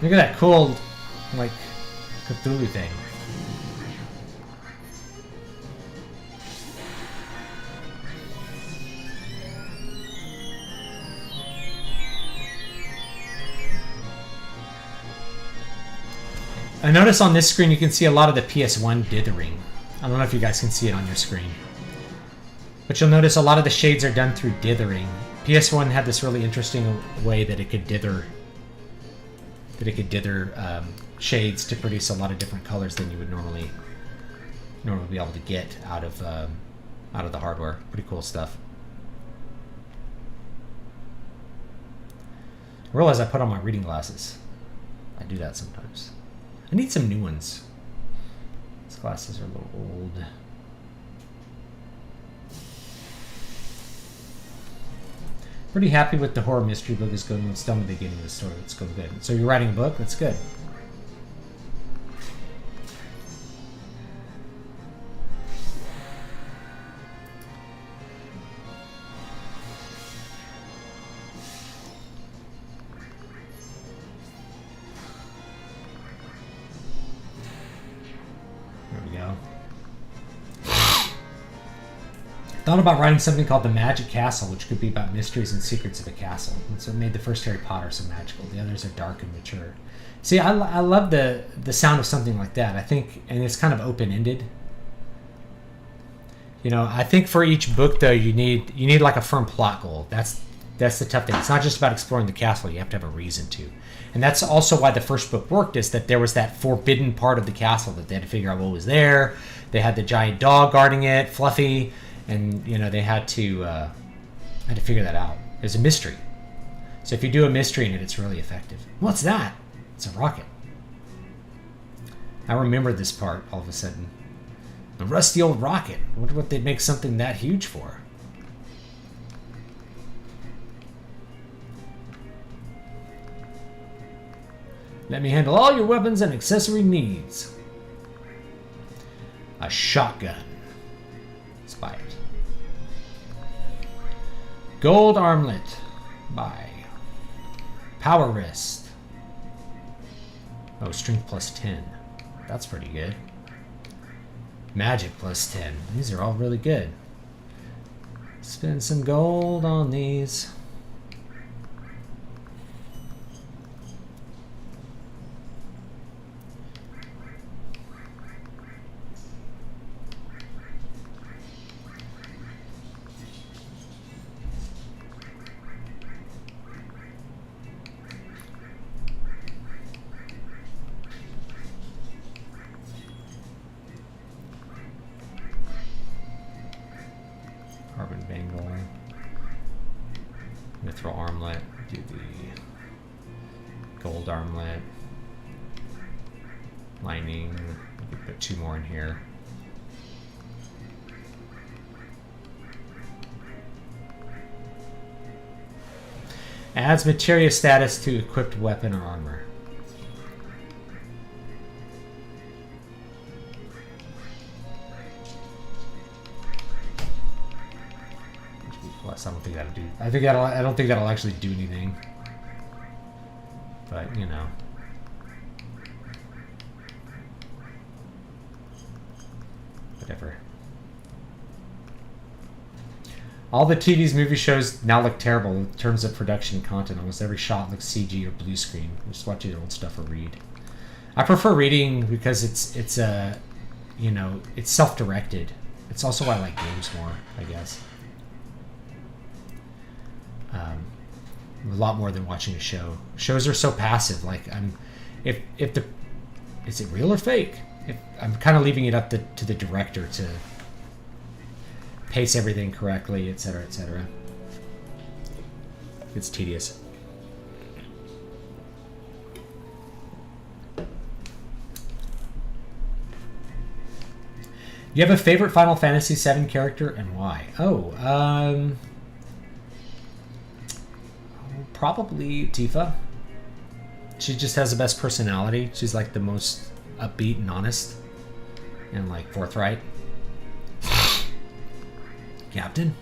Look at that cool, like, Cthulhu thing. I notice on this screen you can see a lot of the PS1 dithering. I don't know if you guys can see it on your screen. But you'll notice a lot of the shades are done through dithering. PS1 had this really interesting way that it could dither shades to produce a lot of different colors than you would normally be able to get out of the hardware. Pretty cool stuff. I realize I put on my reading glasses. I do that sometimes. I need some new ones. These glasses are a little old. Pretty happy with the horror mystery book is going. It's done with the beginning of the story. It's going good. So you're writing a book? That's good. Thought about writing something called The Magic Castle, which could be about mysteries and secrets of a castle. And so it made the first Harry Potter so magical. The others are dark and mature. See, I love the sound of something like that. I think, and it's kind of open-ended. You know, I think for each book though, you need like a firm plot goal. That's the tough thing. It's not just about exploring the castle. You have to have a reason to. And that's also why the first book worked, is that there was that forbidden part of the castle that they had to figure out what was there. They had the giant dog guarding it, Fluffy. And, you know, they had to figure that out. There's a mystery. So if you do a mystery in it, it's really effective. What's that? It's a rocket. I remember this part all of a sudden. A rusty old rocket. I wonder what they'd make something that huge for. Let me handle all your weapons and accessory needs. A shotgun. Inspired. Gold armlet. Buy. Power wrist. Oh, strength plus 10. That's pretty good. Magic plus 10. These are all really good. Spend some gold on these. Mithril armlet, do the gold armlet, lining, we could put 2 more in here. Adds materia status to equipped weapon or armor. Plus, I don't think that'll do. I don't think that'll actually do anything. But you know, whatever. All the TV's movie shows now look terrible in terms of production and content. Almost every shot looks CG or blue screen. Just watch your old stuff or read. I prefer reading because it's you know, it's self-directed. It's also why I like games more, I guess. A lot more than watching a show. Shows are so passive. Like if is it real or fake? I'm kind of leaving it up to the director to pace everything correctly, etc., etc. It's tedious. Do you have a favorite Final Fantasy VII character and why? Probably Tifa. She just has the best personality. She's like the most upbeat and honest and like forthright. Captain?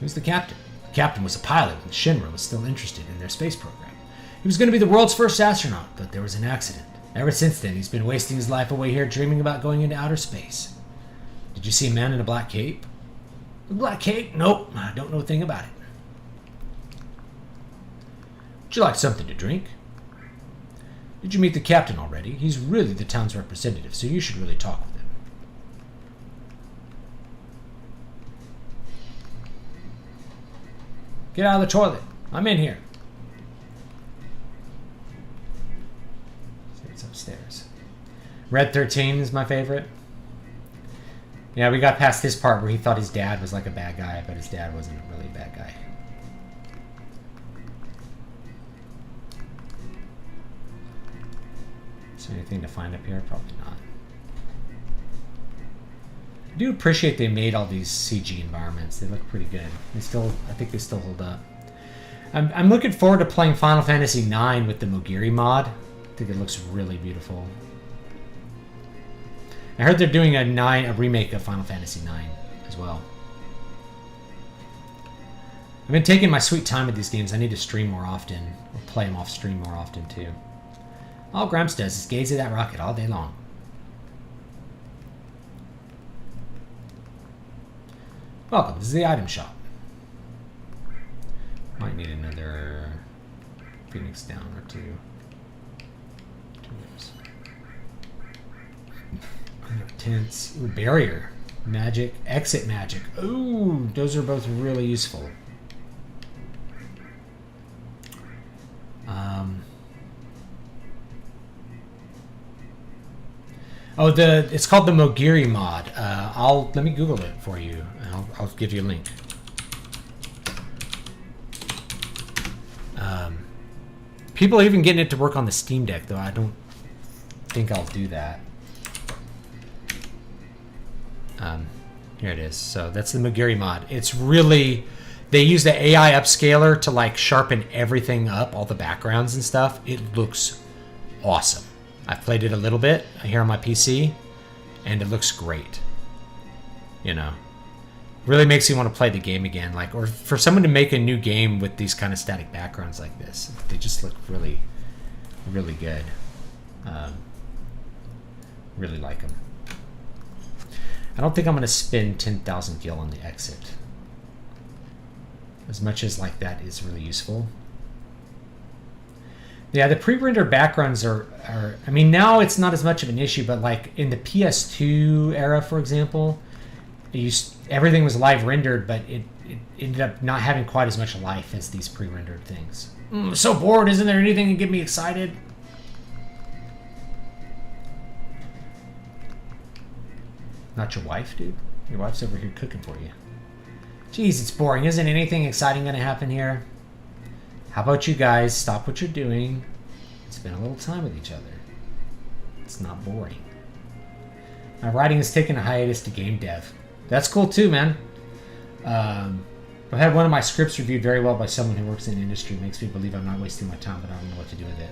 Who's the captain? The captain was a pilot and Shinra was still interested in their space program. He was going to be the world's first astronaut, but there was an accident. Ever since then, he's been wasting his life away here dreaming about going into outer space. Did you see a man in a black cape? A black cape? Nope, I don't know a thing about it. Would you like something to drink? Did you meet the captain already? He's really the town's representative, so you should really talk with him. Get out of the toilet. I'm in here. It's upstairs. Red 13 is my favorite. Yeah, we got past this part where he thought his dad was like a bad guy, but his dad wasn't really a bad guy. Is there anything to find up here? Probably not. I do appreciate they made all these CG environments. They look pretty good. I think they still hold up. I'm looking forward to playing Final Fantasy IX with the Mogiri mod. I think it looks really beautiful. I heard they're doing a remake of Final Fantasy IX as well. I've been taking my sweet time with these games. I need to stream more often, or play them off stream more often too. All Gramps does is gaze at that rocket all day long. Welcome, this is the item shop. Might need another Phoenix down or two. Tents. Ooh, barrier. Magic. Exit magic. Ooh, those are both really useful. It's called the Mogiri mod. Let me Google it for you, and I'll give you a link. People are even getting it to work on the Steam Deck, though I don't think I'll do that. Here it is. So that's the Mogiri mod. It's really, they use the AI upscaler to like sharpen everything up, all the backgrounds and stuff. It looks awesome. I've played it a little bit here on my PC, and it looks great. You know, really makes you want to play the game again. Like, or for someone to make a new game with these kind of static backgrounds like this, they just look really, really good. Really like them. I don't think I'm going to spend 10,000 gil on the exit. As much as like that is really useful. Yeah, the pre-rendered backgrounds are I mean, now it's not as much of an issue, but like in the PS2 era, for example, everything was live rendered, but it ended up not having quite as much life as these pre-rendered things. I'm so bored, isn't there anything to get me excited? Not your wife, dude. Your wife's over here cooking for you. Jeez, it's boring. Isn't anything exciting going to happen here? How about you guys stop what you're doing, spend a little time with each other? It's not boring. My writing is taking a hiatus to game dev. That's cool too, man. I've had one of my scripts reviewed very well by someone who works in the industry. It makes me believe I'm not wasting my time, but I don't know what to do with it.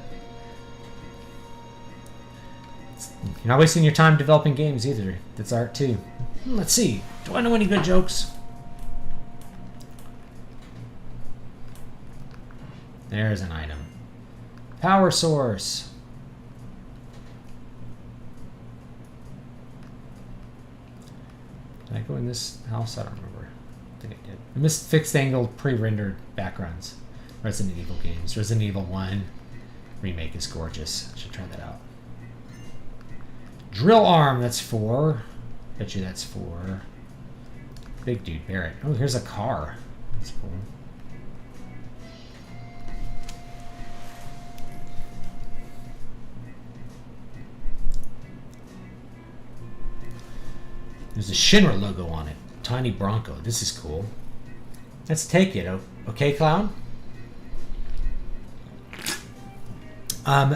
You're not wasting your time developing games either. That's art too. Let's see. Do I know any good jokes? There's an item. Power source. Did I go in this house? I don't remember. I think I did. I missed fixed angle pre-rendered backgrounds. Resident Evil games. Resident Evil 1 remake is gorgeous. I should try that out. Drill arm, that's 4. Bet you that's 4. Big dude, Barrett. Oh, here's a car. That's cool. There's a Shinra logo on it. Tiny Bronco. This is cool. Let's take it. Okay, Clown?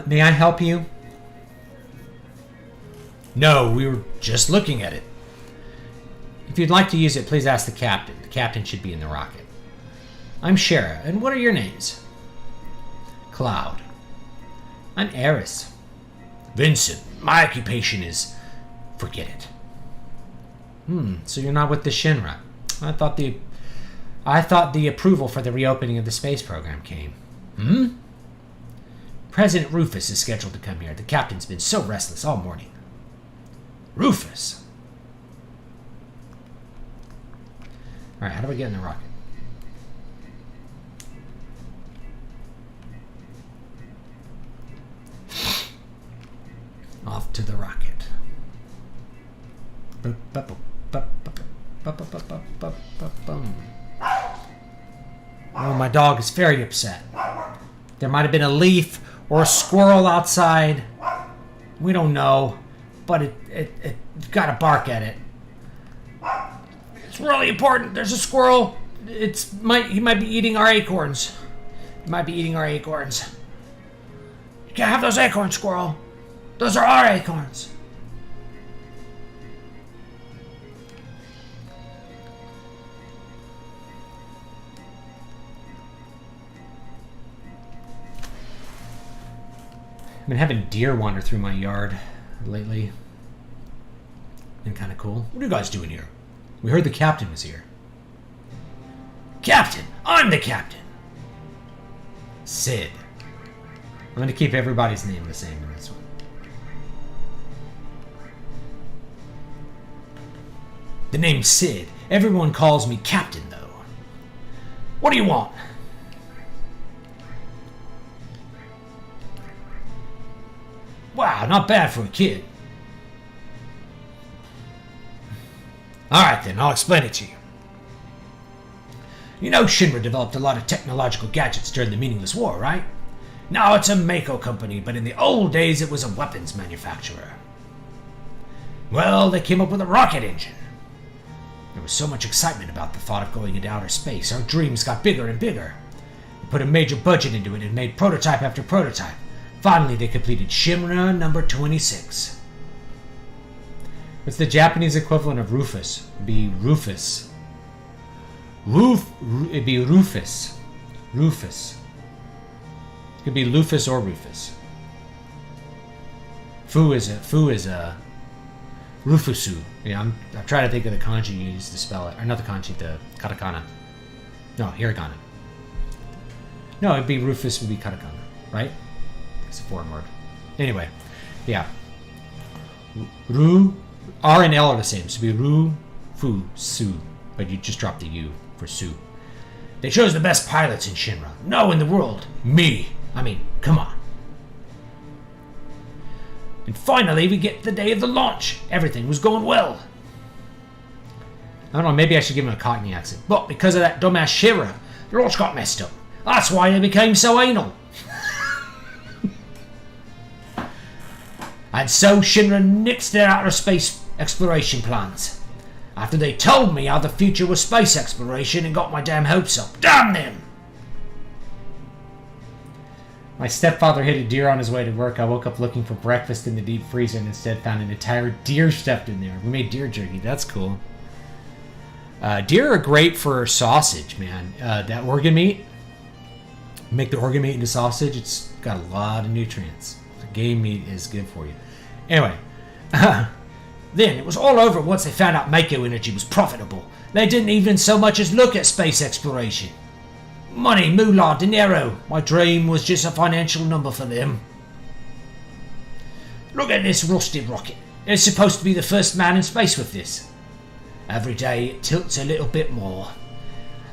May I help you? No, we were just looking at it. If you'd like to use it, please ask the captain. The captain should be in the rocket. I'm Shara, and what are your names? Cloud. I'm Eris. Vincent. My occupation is... forget it. So you're not with the Shinra. I thought the approval for the reopening of the space program came. President Rufus is scheduled to come here. The captain's been so restless all morning. Rufus? Alright, how do we get in the rocket? Off to the rocket. Oh, my dog is very upset. There might have been a leaf or a squirrel outside. We don't know, but it got to bark at it. It's really important. There's a squirrel. He might be eating our acorns. He might be eating our acorns. You can't have those acorns, squirrel. Those are our acorns. I've been having deer wander through my yard lately. Been kind of cool. What are you guys doing here? We heard the captain was here. Captain! I'm the captain! Sid. I'm going to keep everybody's name the same in this one. The name's Sid. Everyone calls me Captain, though. What do you want? Wow, not bad for a kid. Alright then, I'll explain it to you. You know Shinra developed a lot of technological gadgets during the meaningless war, right? Now it's a Mako company, but in the old days it was a weapons manufacturer. Well, they came up with a rocket engine. There was so much excitement about the thought of going into outer space, our dreams got bigger and bigger. They put a major budget into it and made prototype after prototype. Finally, they completed Shinra number 26. What's the Japanese equivalent of Rufus? It'd be Rufus. It'd be Rufus. Rufus. It could be Lufus or Rufus. Fu is a Rufusu. Yeah, I'm trying to think of the kanji used to spell it. Or not the kanji, the katakana. No, hiragana. No, it'd be Rufus would be katakana, right? It's a foreign word. Anyway, yeah. R and L are the same. So it'd be Ru, Fu, Su. But you just drop the U for Su. They chose the best pilots in Shinra. No, in the world. Me. I mean, come on. And finally, we get the day of the launch. Everything was going well. I don't know, maybe I should give him a Cockney accent. But because of that dumbass Shinra, the launch got messed up. That's why they became so anal. And so Shinra nixed their outer space exploration plans. After they told me how the future was space exploration and got my damn hopes up. Damn them! My stepfather hit a deer on his way to work. I woke up looking for breakfast in the deep freezer and instead found an entire deer stuffed in there. We made deer jerky. That's cool. Deer are great for sausage, man. That organ meat. Make the organ meat into sausage. It's got a lot of nutrients. The game meat is good for you. Anyway. Then it was all over once they found out Mako energy was profitable. They didn't even so much as look at space exploration. Money, moolah, dinero. My dream was just a financial number for them. Look at this rusted rocket. It's supposed to be the first man in space with this. Every day it tilts a little bit more.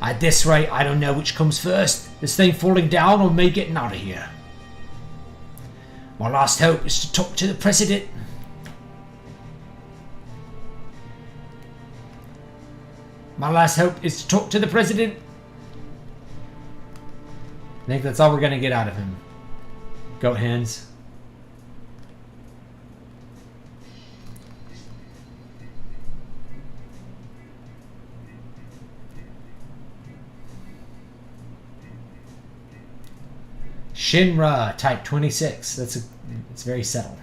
At this rate, I don't know which comes first. This thing falling down or me getting out of here. My last hope is to talk to the president. My last hope is to talk to the president. I think that's all we're going to get out of him. Goat hands. Shinra, type 26. It's very settled.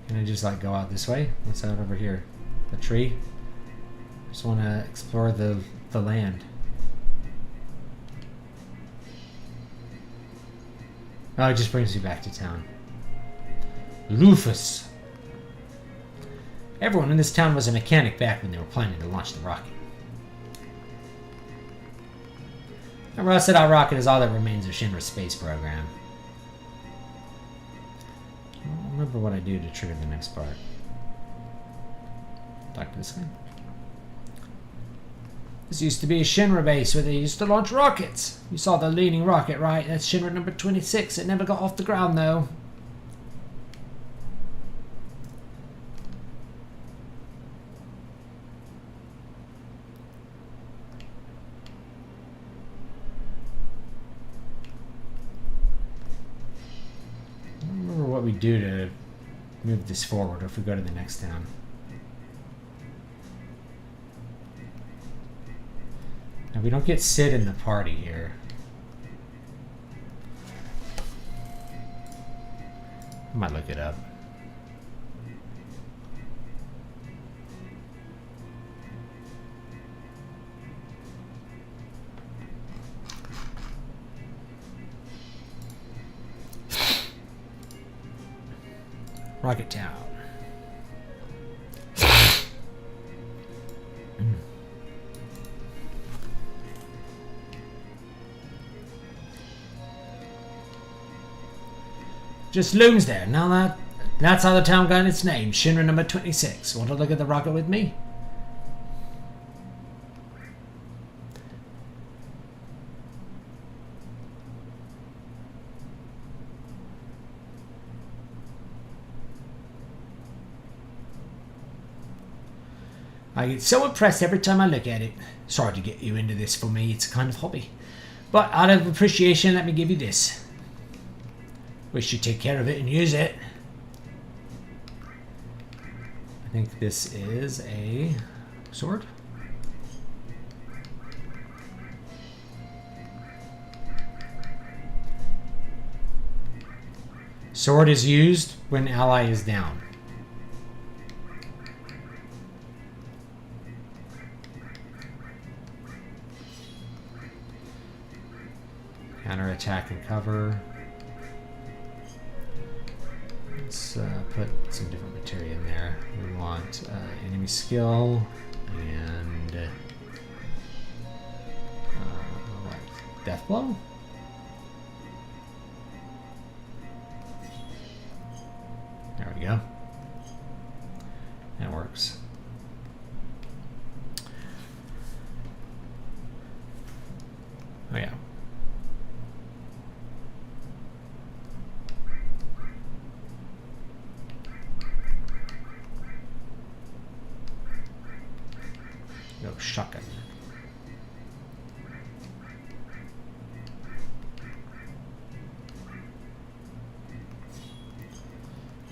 Can I just like go out this way? What's out over here? The tree? Just want to explore the land. Oh, it just brings me back to town. Rufus. Everyone in this town was a mechanic back when they were planning to launch the rocket. A rusted-out rocket is all that remains of Shinra's space program. I don't remember what I do to trigger the next part. Talk to this guy. This used to be a Shinra base where they used to launch rockets. You saw the leaning rocket, right? That's Shinra number 26. It never got off the ground, though. I don't remember what we do to move this forward, or if we go to the next town. Now, we don't get Sid in the party here. I might look it up. Rocket Town. Just looms there. Now that's how the town got its name. Shinra number 26. Want to look at the rocket with me? I get so impressed every time I look at it. Sorry to get you into this. For me, it's a kind of hobby. But out of appreciation, let me give you this. Wish you'd take care of it and use it. I think this is a sword. Sword is used when ally is down. Counter attack and cover. Let's put some different materia in there. We want enemy skill and what? Death blow? There we go. That works. Oh yeah. Go shotgun.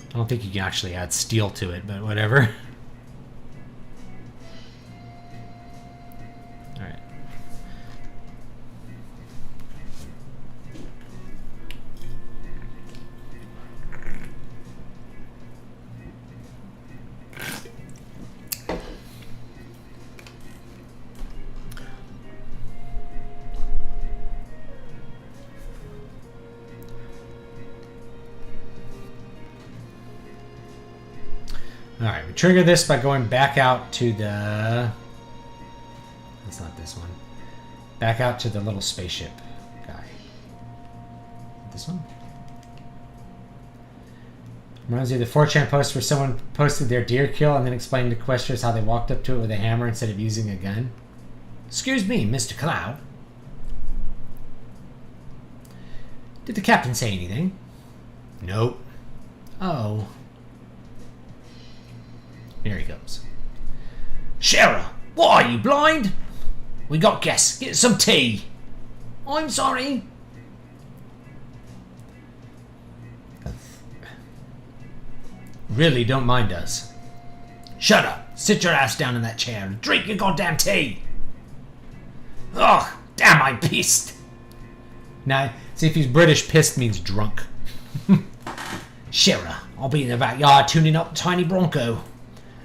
I don't think you can actually add steel to it, but whatever. Alright. Alright, we trigger this by going back out to the... That's not this one. Back out to the little spaceship guy. This one? Reminds me of the 4chan post where someone posted their deer kill and then explained to questers how they walked up to it with a hammer instead of using a gun. Excuse me, Mr. Cloud. Did the captain say anything? Nope. Oh. Here he goes. Shara, what are you, blind? We got guests. Get some tea. I'm sorry. Really don't mind us. Shut up. Sit your ass down in that chair and drink your goddamn tea. Oh, damn, I'm pissed. Now, see if he's British, pissed means drunk. Shinra, I'll be in the backyard tuning up Tiny Bronco.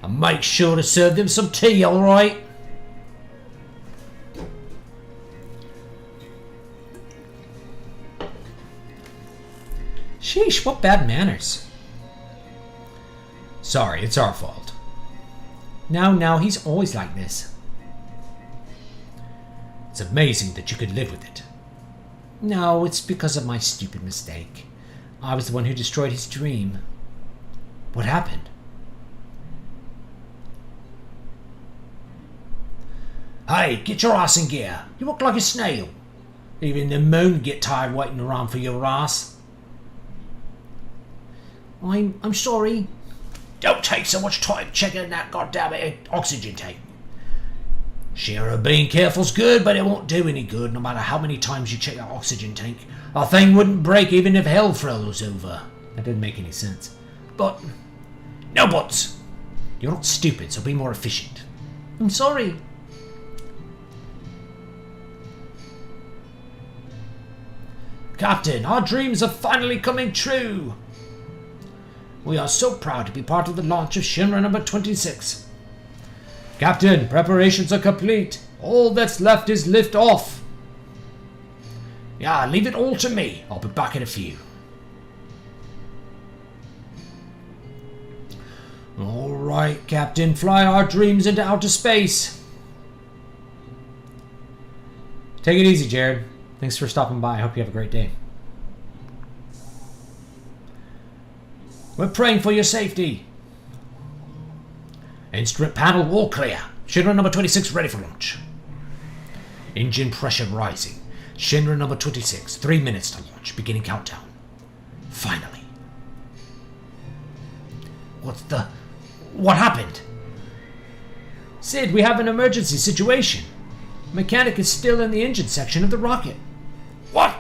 And make sure to serve them some tea, alright? Sheesh, what bad manners. Sorry, it's our fault. No, he's always like this. It's amazing that you could live with it. No, it's because of my stupid mistake. I was the one who destroyed his dream. What happened? Hey, get your ass in gear. You look like a snail. Even the moon get tired waiting around for your ass. I'm sorry. Don't take so much time checking that goddamn oxygen tank. Sure, being careful's good, but it won't do any good no matter how many times you check that oxygen tank. The thing wouldn't break even if hell froze over. That didn't make any sense. But, no buts. You're not stupid, so be more efficient. I'm sorry. Captain, our dreams are finally coming true. We are so proud to be part of the launch of Shinra number 26. Captain, preparations are complete. All that's left is lift off. Yeah, leave it all to me. I'll be back in a few. Alright, Captain, fly our dreams into outer space. Take it easy, Jared. Thanks for stopping by. I hope you have a great day. We're praying for your safety. Instrument panel all clear. Shinra number 26 ready for launch. Engine pressure rising. Shinra number 26, 3 minutes to launch. Beginning countdown. Finally. What happened? Sid, we have an emergency situation. Mechanic is still in the engine section of the rocket. What?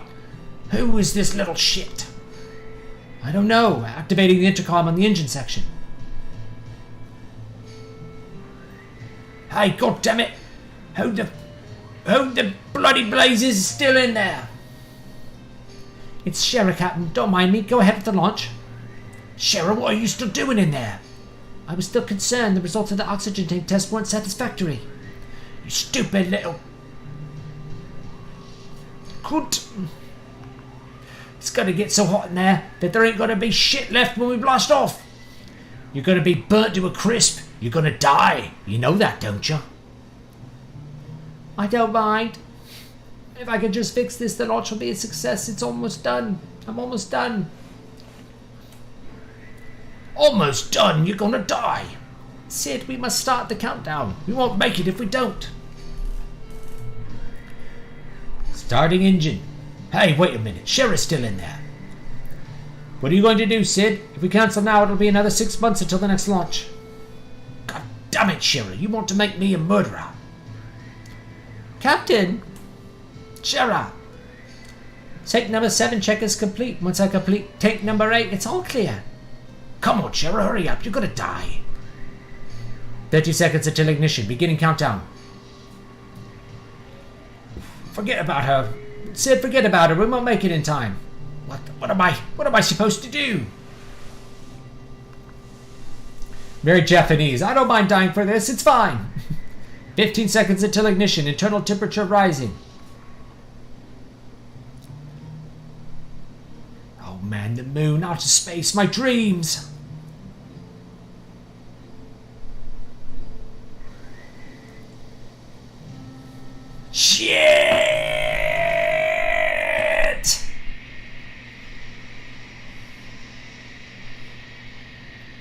Who is this little shit? I don't know. Activating the intercom on the engine section. Hey, goddammit! Who the bloody blazes is still in there? It's Shinra, Captain. Don't mind me. Go ahead with the launch. Shinra, what are you still doing in there? I was still concerned the results of the oxygen tank test weren't satisfactory. You stupid little... Good. It's gonna get so hot in there that there ain't gonna be shit left when we blast off. You're gonna be burnt to a crisp. You're gonna die. You know that, don't you? I don't mind. If I can just fix this, the launch will be a success. It's almost done. I'm almost done. Almost done? You're gonna die. Sid, we must start the countdown. We won't make it if we don't. Starting engine. Hey, wait a minute. Shinra's still in there. What are you going to do, Sid? If we cancel now, it'll be another 6 months until the next launch. God damn it, Shinra. You want to make me a murderer. Captain! Shinra! Tank number 7 check is complete. Once I complete tank number 8, it's all clear. Come on, Shinra, hurry up. You're gonna die. 30 seconds until ignition. Beginning countdown. Forget about her. Sid, forget about her. We won't make it in time. What am I supposed to do? Very Japanese. I don't mind dying for this. It's fine. 15 seconds until ignition. Internal temperature rising. Oh man, the moon, outer space, my dreams. Shit!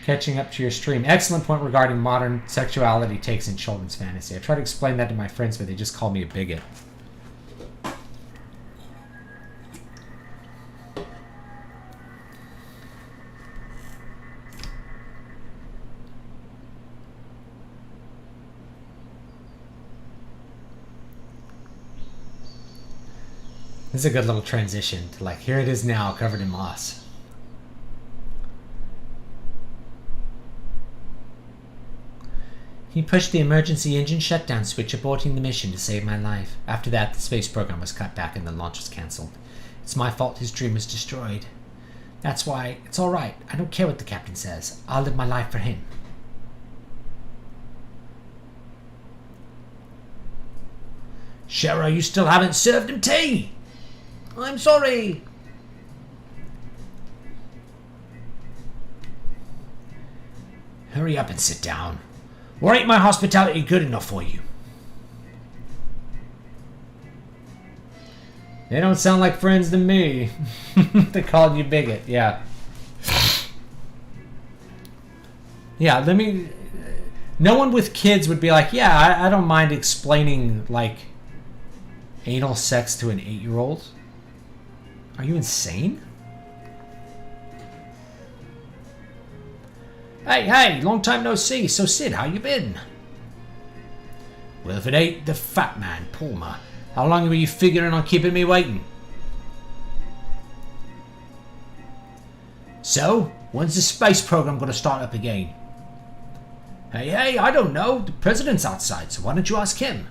Catching up to your stream. Excellent point regarding modern sexuality takes in children's fantasy. I try to explain that to my friends, but they just call me a bigot. This is a good little transition to like, here it is now, covered in moss. He pushed the emergency engine shutdown switch, aborting the mission to save my life. After that, the space program was cut back and the launch was cancelled. It's my fault his dream was destroyed. That's why it's alright. I don't care what the captain says. I'll live my life for him. Shinra, you still haven't served him tea! I'm sorry! Hurry up and sit down. Or ain't my hospitality good enough for you? They don't sound like friends to me. They called you bigot, yeah. Yeah, let me... No one with kids would be like, yeah, I don't mind explaining, like, anal sex to an 8-year-old. Are you insane? Hey, long time no see. So, Sid, how you been? Well, if it ain't the fat man, Palmer, how long were you figuring on keeping me waiting? So, when's the space program going to start up again? Hey, I don't know. The president's outside, so why don't you ask him?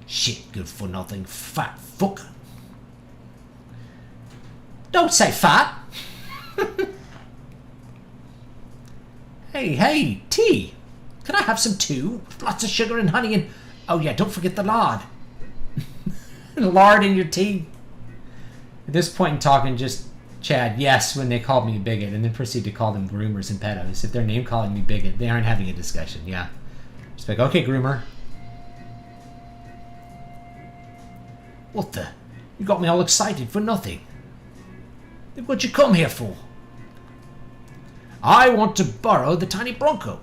Shit, good for nothing, fat fuck. Don't say fat. Hey, tea. Can I have some too? Lots of sugar and honey and... Oh yeah, don't forget the lard. Lard in your tea. At this point in talking, just Chad, yes, when they called me a bigot, and then proceed to call them groomers and pedos. If they're name calling me bigot, they aren't having a discussion, yeah. Just like, okay, groomer. What the? You got me all excited for nothing. Then what'd you come here for? I want to borrow the tiny Bronco.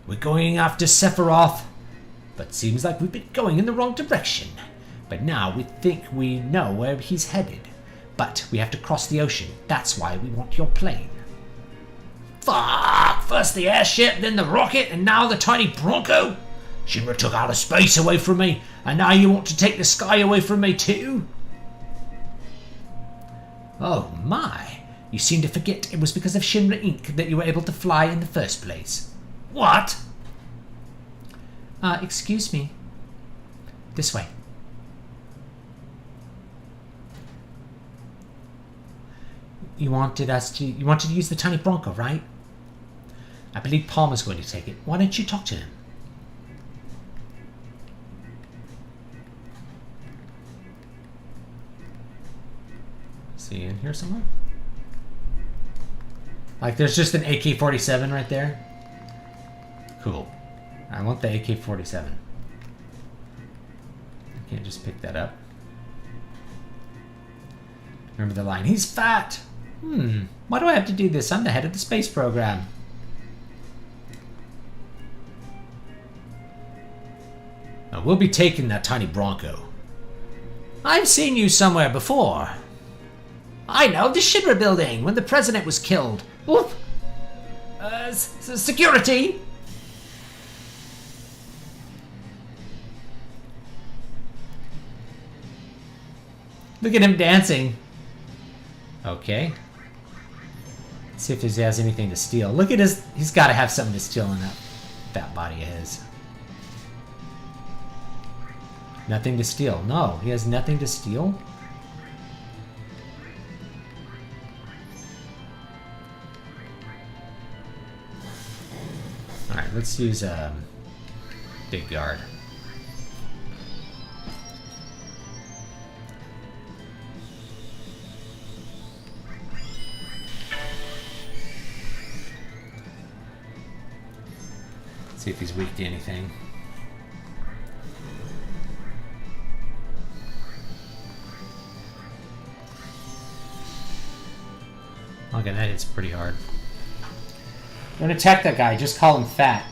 We're going after Sephiroth, but seems like we've been going in the wrong direction. But now we think we know where he's headed. But we have to cross the ocean. That's why we want your plane. Fuck! First the airship, then the rocket, and now the tiny Bronco? Shinra took outer space away from me, and now you want to take the sky away from me too? Oh my! You seem to forget it was because of Shinra Inc. that you were able to fly in the first place. What? Excuse me. This way. You wanted to use the tiny Bronco, right? I believe Palmer's going to take it. Why don't you talk to him? Is he in here somewhere? Like, there's just an AK-47 right there. Cool. I want the AK-47. I can't just pick that up. Remember the line, he's fat! Why do I have to do this? I'm the head of the space program. Now, we'll be taking that tiny Bronco. I've seen you somewhere before. I know, the Shinra building, when the president was killed. Oof. Security! Look at him dancing. Okay. Let's see if he has anything to steal. Look at his... He's got to have something to steal in that fat body of his. Nothing to steal. No, he has nothing to steal. Alright, let's use Big Guard. See if he's weak to anything. Okay, that hits pretty hard. Don't attack that guy, just call him fat.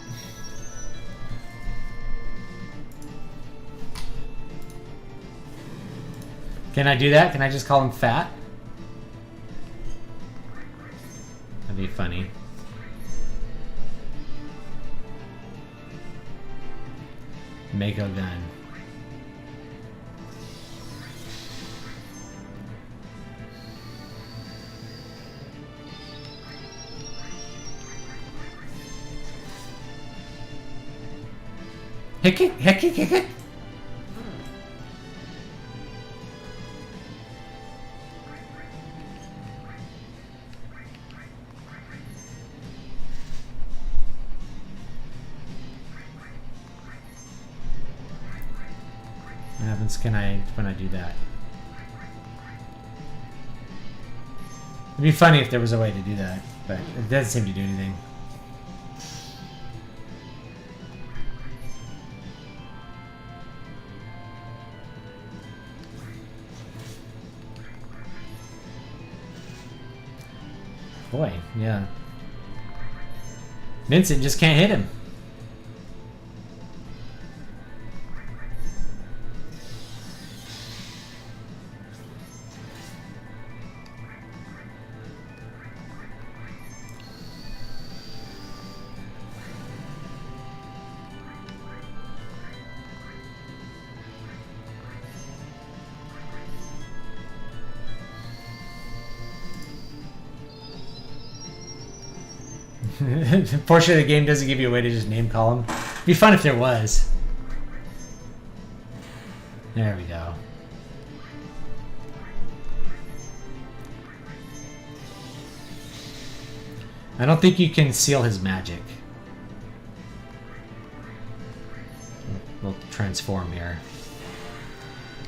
Can I do that? Can I just call him fat? That'd be funny. Mako gun. Hick it, hick it, hick it. What happens when I do that? It'd be funny if there was a way to do that, but it doesn't seem to do anything. Boy, yeah. Vincent just can't hit him. Unfortunately, the game doesn't give you a way to just name call him. It'd be fun if there was. There we go. I don't think you can seal his magic. We'll transform here.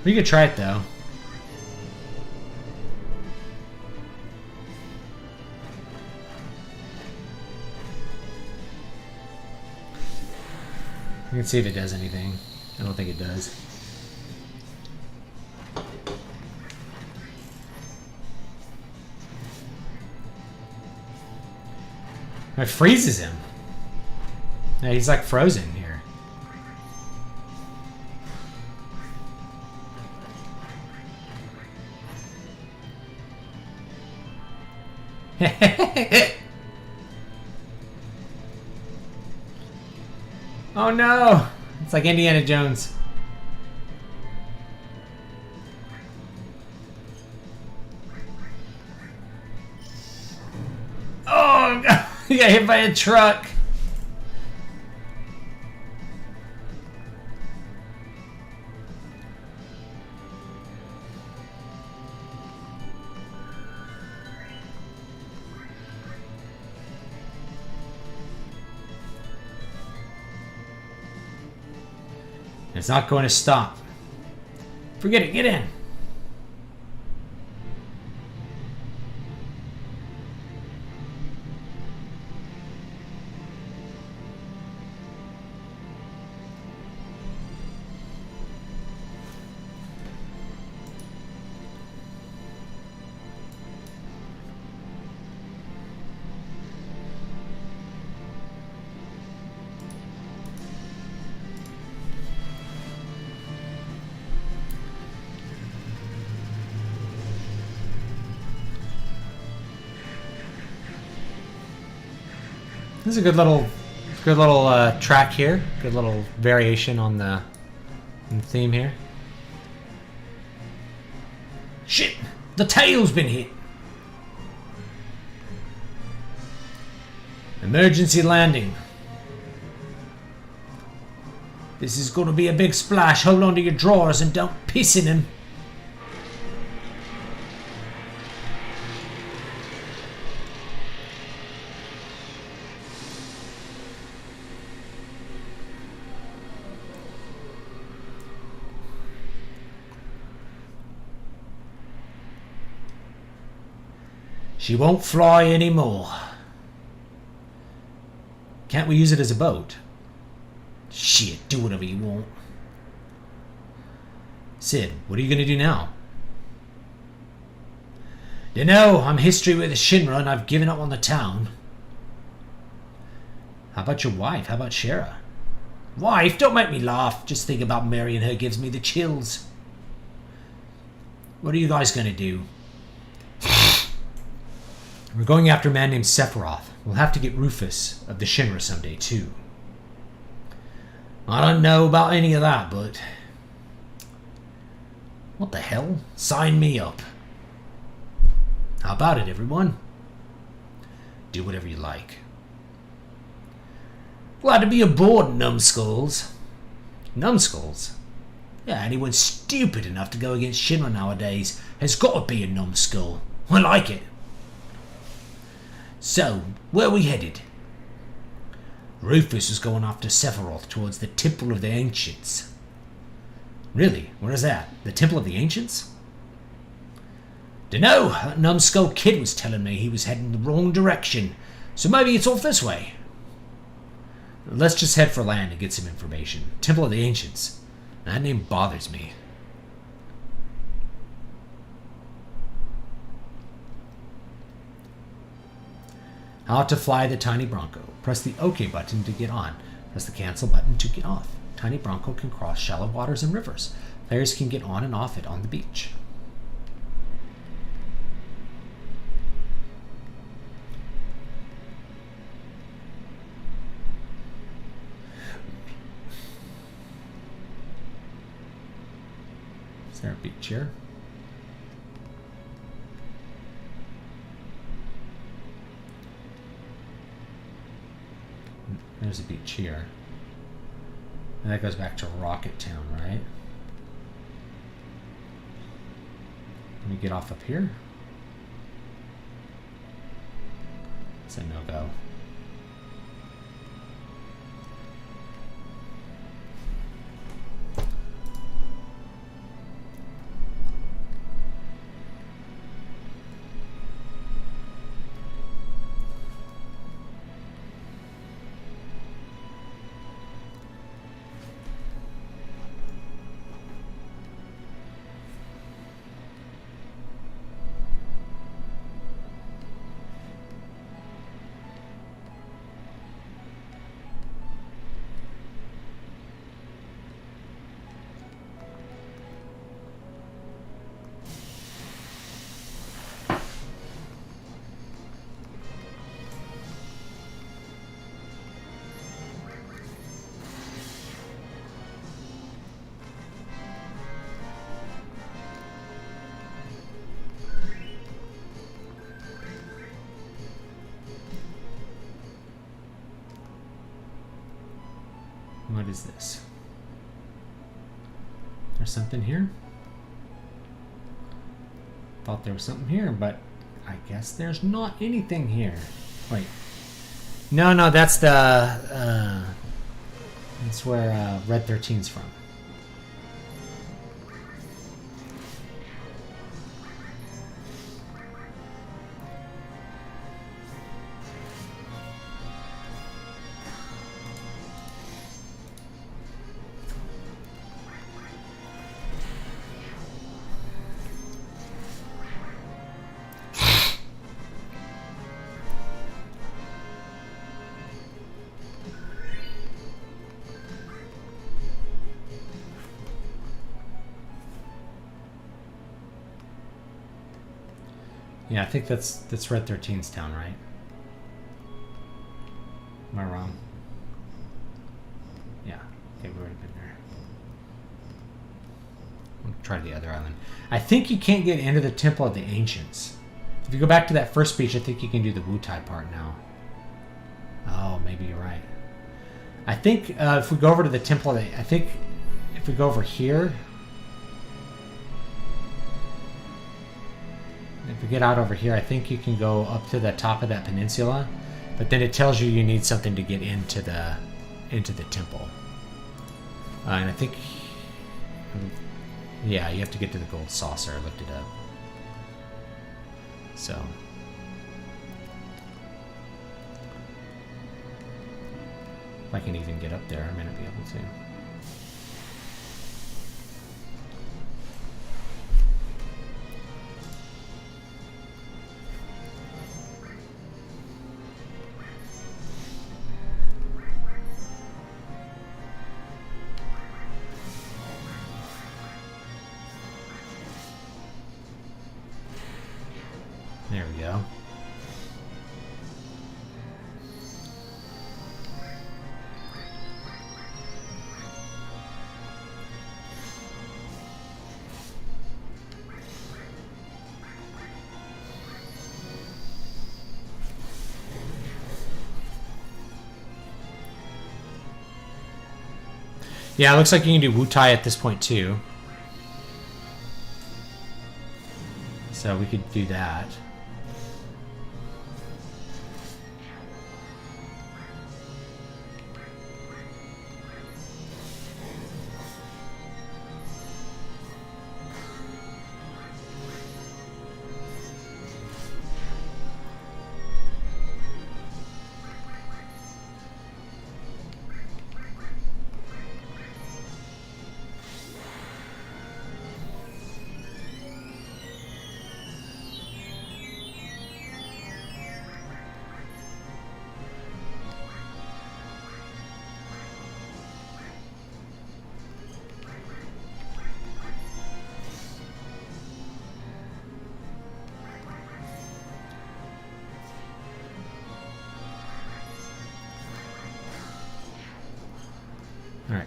We could try it though. We can see if it does anything. I don't think it does. It freezes him. Yeah, he's like frozen here. Oh no! It's like Indiana Jones. Oh god! He got hit by a truck. It's not going to stop. Forget it, get in. This is a good little track here. Good little variation on the theme here. Shit! The tail's been hit. Emergency landing. This is going to be a big splash. Hold on to your drawers and don't piss in them. She won't fly anymore. Can't we use it as a boat? Shit, do whatever you want. Sid, what are you going to do now? You know, I'm history with the Shinra and I've given up on the town. How about your wife? How about Shara? Wife? Don't make me laugh. Just think about marrying her gives me the chills. What are you guys going to do? We're going after a man named Sephiroth. We'll have to get Rufus of the Shinra someday, too. I don't know about any of that, but... What the hell? Sign me up. How about it, everyone? Do whatever you like. Glad to be aboard, numbskulls. Numbskulls? Yeah, anyone stupid enough to go against Shinra nowadays has got to be a numbskull. I like it. So, where are we headed? Rufus was going after Sephiroth towards the Temple of the Ancients. Really? Where is that? The Temple of the Ancients? Dunno, that numbskull kid was telling me he was heading the wrong direction, so maybe it's off this way. Let's just head for land and get some information. Temple of the Ancients. That name bothers me. How to fly the tiny Bronco. Press the OK button to get on. Press the cancel button to get off. Tiny Bronco can cross shallow waters and rivers. Players can get on and off it on the beach. Is there a beach here? There's a beach here. And that goes back to Rocket Town, right? Let me get off up here. It's a no-go. What is this? There's something here? Thought there was something here, but I guess there's not anything here. Wait. No, that's the, that's where Red 13's from. Yeah, I think that's Red 13's town, right? Am I wrong? Yeah, okay, we've already been there. I'll try the other island. I think you can't get into the Temple of the Ancients. If you go back to that first speech, I think you can do the Wu Tai part now. Oh, maybe you're right. I think if we go over to the Temple of the... I think if we go over here... If we get out over here, I think you can go up to the top of that peninsula, but then it tells you need something to get into the temple. And I think, yeah, you have to get to the gold saucer. I looked it up. So, if I can even get up there, I may not be able to. There we go. Yeah, it looks like you can do Wu Tai at this point too. So we could do that. All right.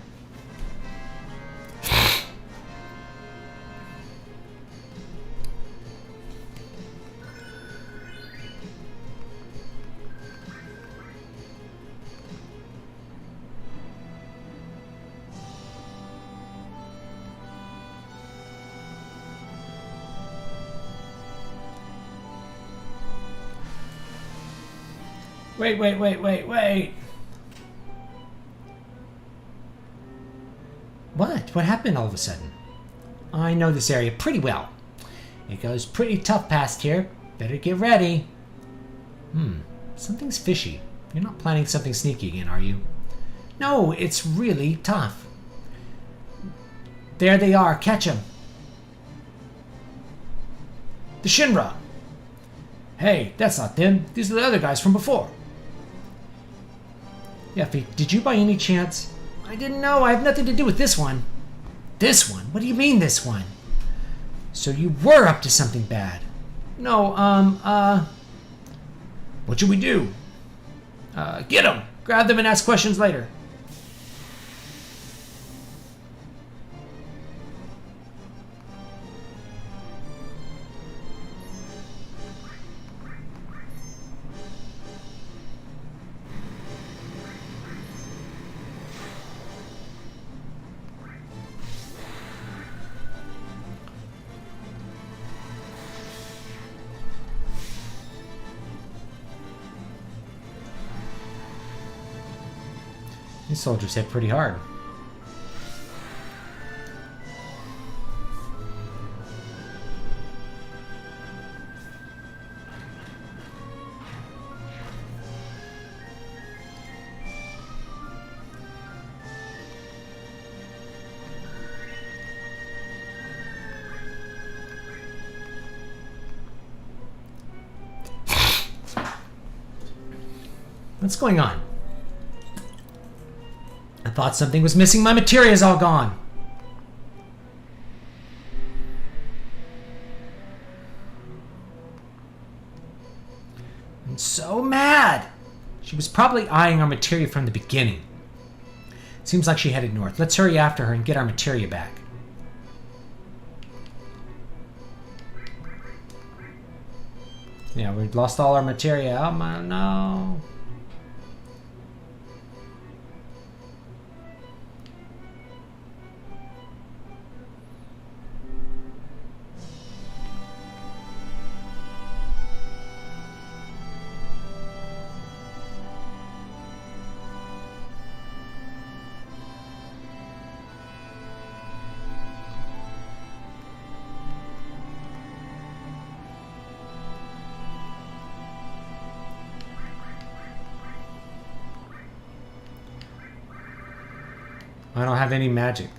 Wait. What happened all of a sudden? I know this area pretty well. It goes pretty tough past here. Better get ready. Something's fishy. You're not planning something sneaky again, are you? No, it's really tough. There they are. Catch them. The Shinra. Hey, that's not them. These are the other guys from before. Yuffie, did you by any chance? I didn't know. I have nothing to do with this one. This one? What do you mean this one? So you were up to something bad. No, what should we do? Get them. Grab them and ask questions later. These soldiers hit pretty hard. What's going on? I thought something was missing. My Materia's all gone. I'm so mad. She was probably eyeing our Materia from the beginning. Seems like she headed north. Let's hurry after her and get our Materia back. Yeah, we lost all our Materia. Oh my, no. I don't have any magic.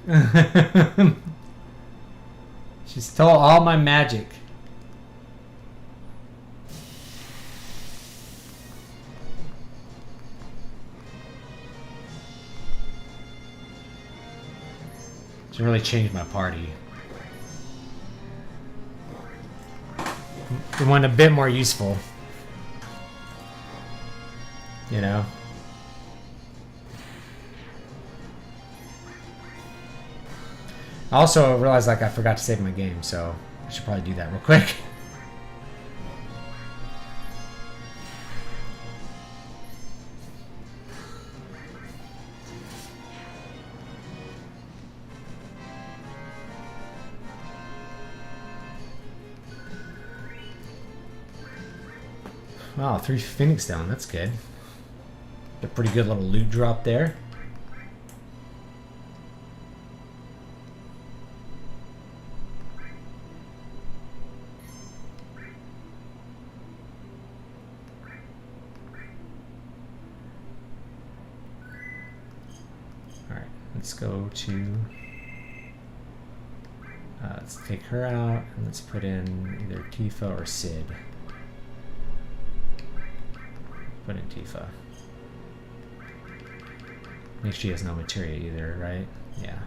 She stole all my magic. She really changed my party. We want a bit more useful. You know? I also realized like I forgot to save my game, so I should probably do that real quick. Wow, 3 Phoenix down. That's good. A pretty good little loot drop there. Alright, let's go to... let's take her out, and let's put in either Tifa or Sid. Put in Tifa. I think she has no materia either, right? Yeah.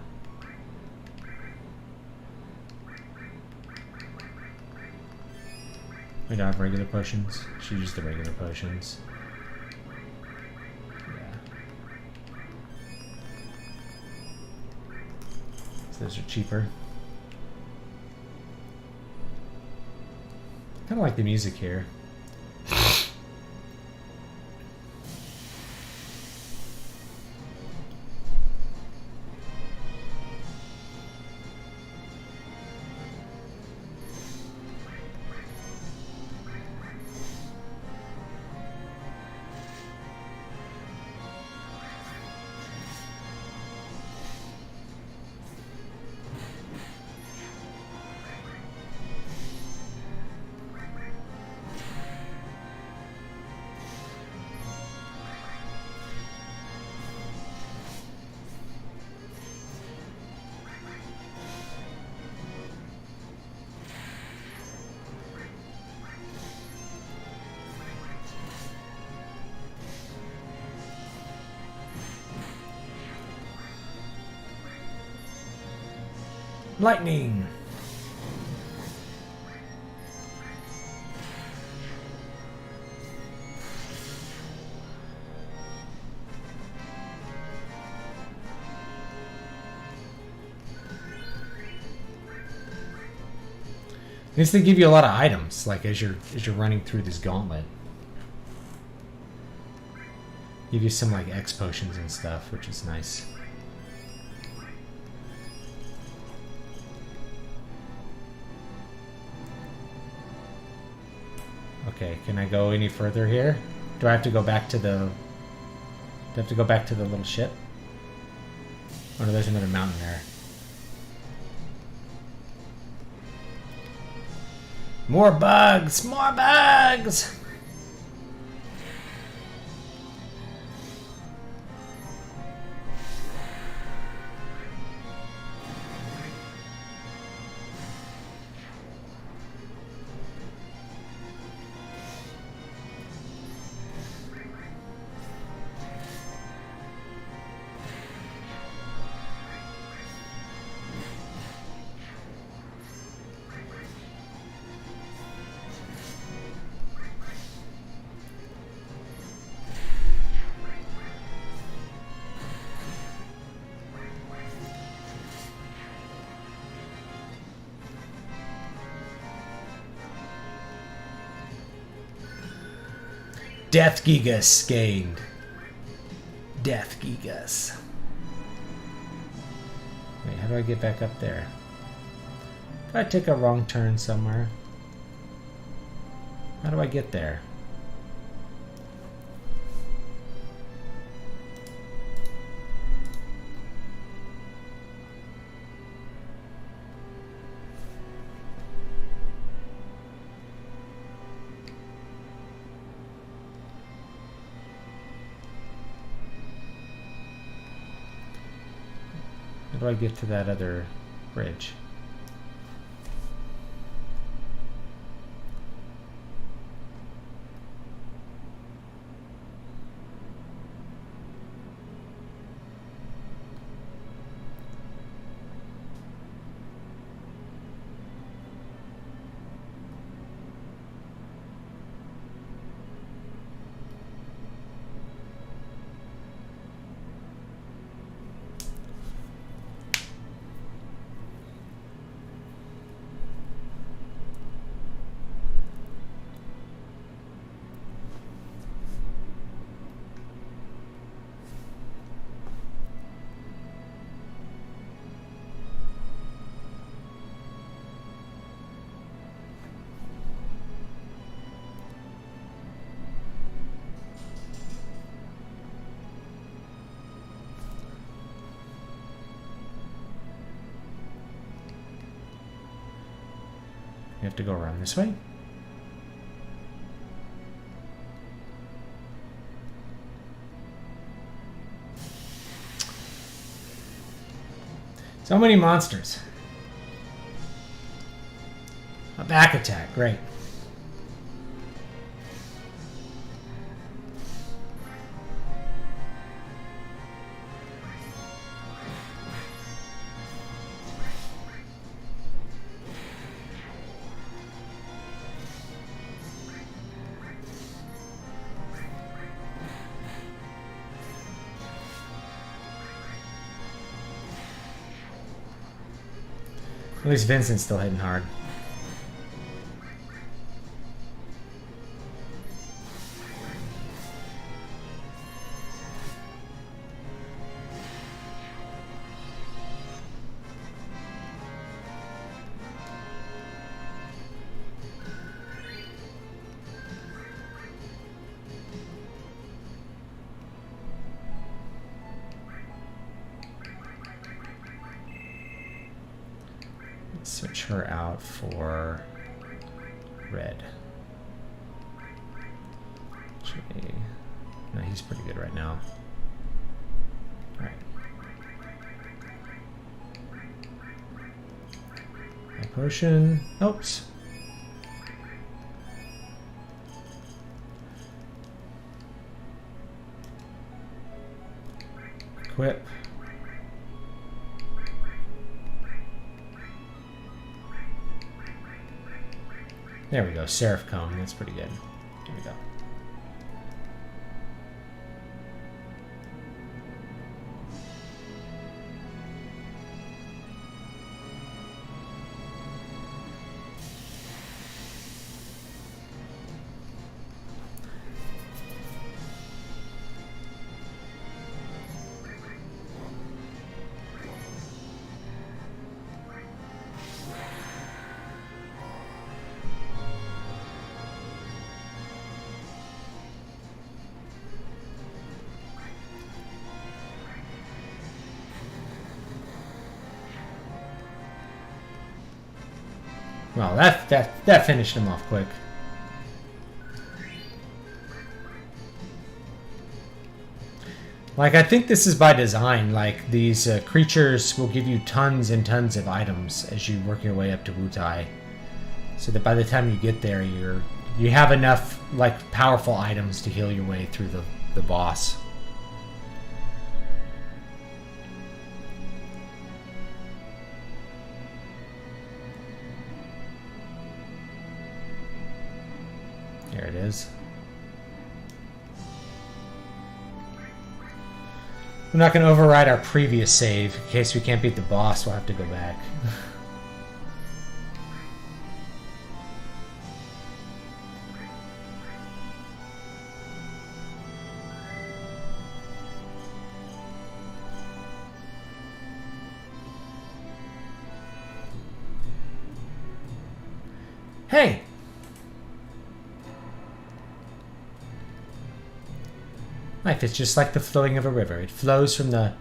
We don't have regular potions. She used the regular potions. Yeah. So those are cheaper. Kind of like the music here. Lightning! These they give you a lot of items, like as you're running through this gauntlet. Give you some like X potions and stuff, which is nice. Okay, can I go any further here? Do I have to go back to the... Do I have to go back to the little ship? Oh no, there's another mountain there. More bugs! More bugs! Death Gigas gained. Death Gigas. Wait, how do I get back up there? If I take a wrong turn somewhere, how do I get there? How do I get to that other bridge? You have to go around this way. So many monsters. A back attack, great. At least Vincent's still hitting hard. Switch her out for red. Actually, no, he's pretty good right now. Alright. My potion. Oops. Equip. There we go, Seraph Cone, that's pretty good. Here we go. Well, that finished him off quick. Like, I think this is by design. Like, these creatures will give you tons and tons of items as you work your way up to Wu Tai, so that by the time you get there, you have enough like powerful items to heal your way through the boss. There it is. We're not going to override our previous save. In case we can't beat the boss, we'll have to go back. Hey! Life is just like the flowing of a river. It flows from the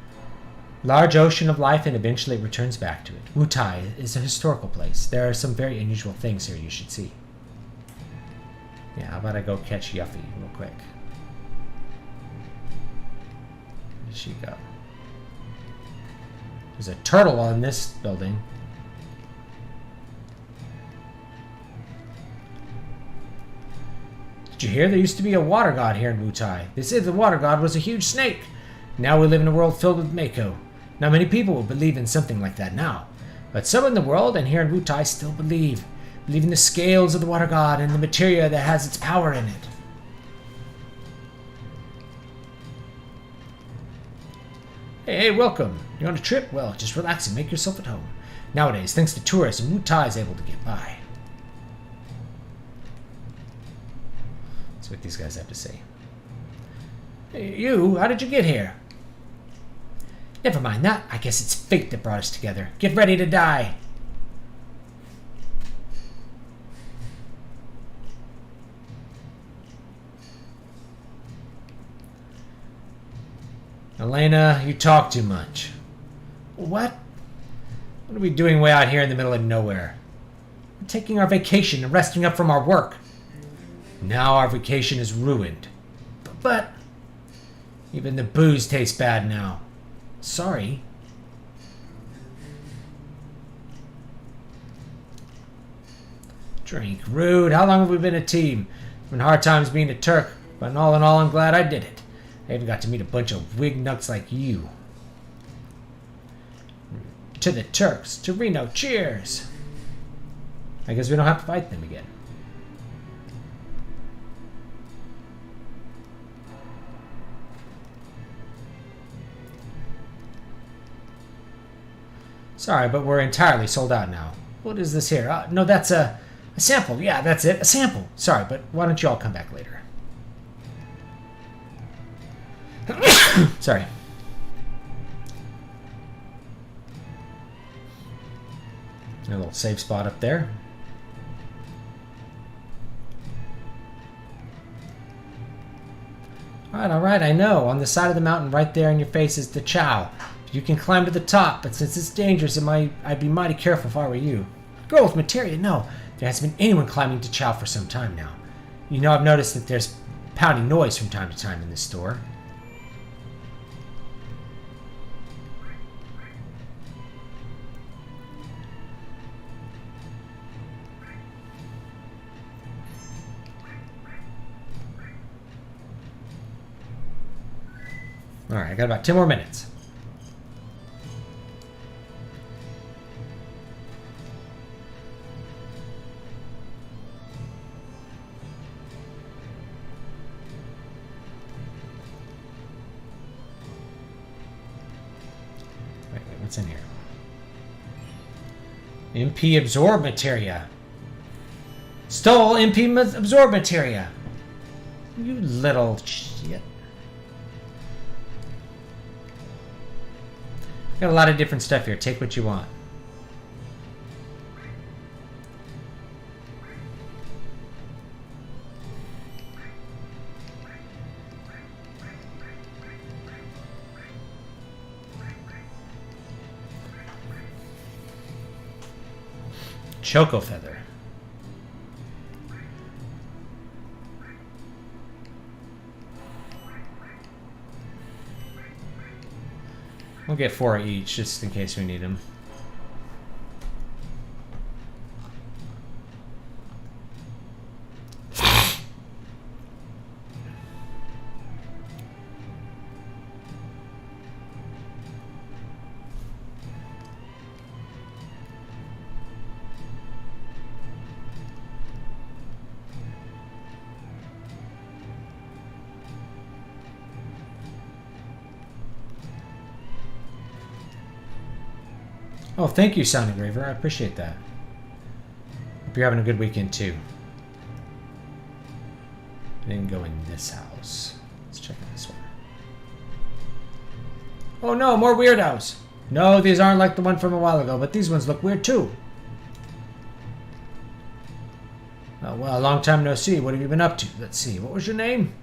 large ocean of life and eventually it returns back to it. Wu Tai is a historical place. There are some very unusual things here you should see. Yeah, how about I go catch Yuffie real quick? Where did she go? There's a turtle on this building. Did you hear there used to be a water god here in Wu Tai? They said the water god was a huge snake. Now we live in a world filled with Mako. Not many people will believe in something like that now. But some in the world and here in Wu Tai still believe. Believe in the scales of the water god and the materia that has its power in it. Hey, welcome. You on a trip? Well, just relax and make yourself at home. Nowadays, thanks to tourism, Wu Tai is able to get by. That's what these guys have to say. Hey, you, how did you get here? Never mind that. I guess it's fate that brought us together. Get ready to die. Elena, you talk too much. What? What are we doing way out here in the middle of nowhere? taking our vacation and resting up from our work. Now our vacation is ruined. But even the booze tastes bad now. Sorry. Drink. Rude. How long have we been a team? It's been hard times being a Turk, but all in all, I'm glad I did it. I even got to meet a bunch of wig nuts like you. To the Turks. To Reno. Cheers. I guess we don't have to fight them again. Sorry, but we're entirely sold out now. What is this here? No, that's a sample. Yeah, that's it. A sample. Sorry, but why don't you all come back later? Sorry. A little safe spot up there. All right, I know. On the side of the mountain right there in your face is the Chow. You can climb to the top, but since it's dangerous, I'd be mighty careful if I were you. Girl with Materia, no. There hasn't been anyone climbing to Chow for some time now. You know, I've noticed that there's pounding noise from time to time in this store. Alright, I got about 10 more minutes. Wait, what's in here? MP absorb materia. Stole MP absorb materia. You little shit. Got a lot of different stuff here. Take what you want. Choco feather. We'll get 4 each, just in case we need them. Oh, thank you, Sound Engraver. I appreciate that. Hope you're having a good weekend, too. I didn't go in this house. Let's check out this one. Oh, no, more weirdos. No, these aren't like the one from a while ago, but these ones look weird, too. Oh, well, long time no see. What have you been up to? Let's see. What was your name?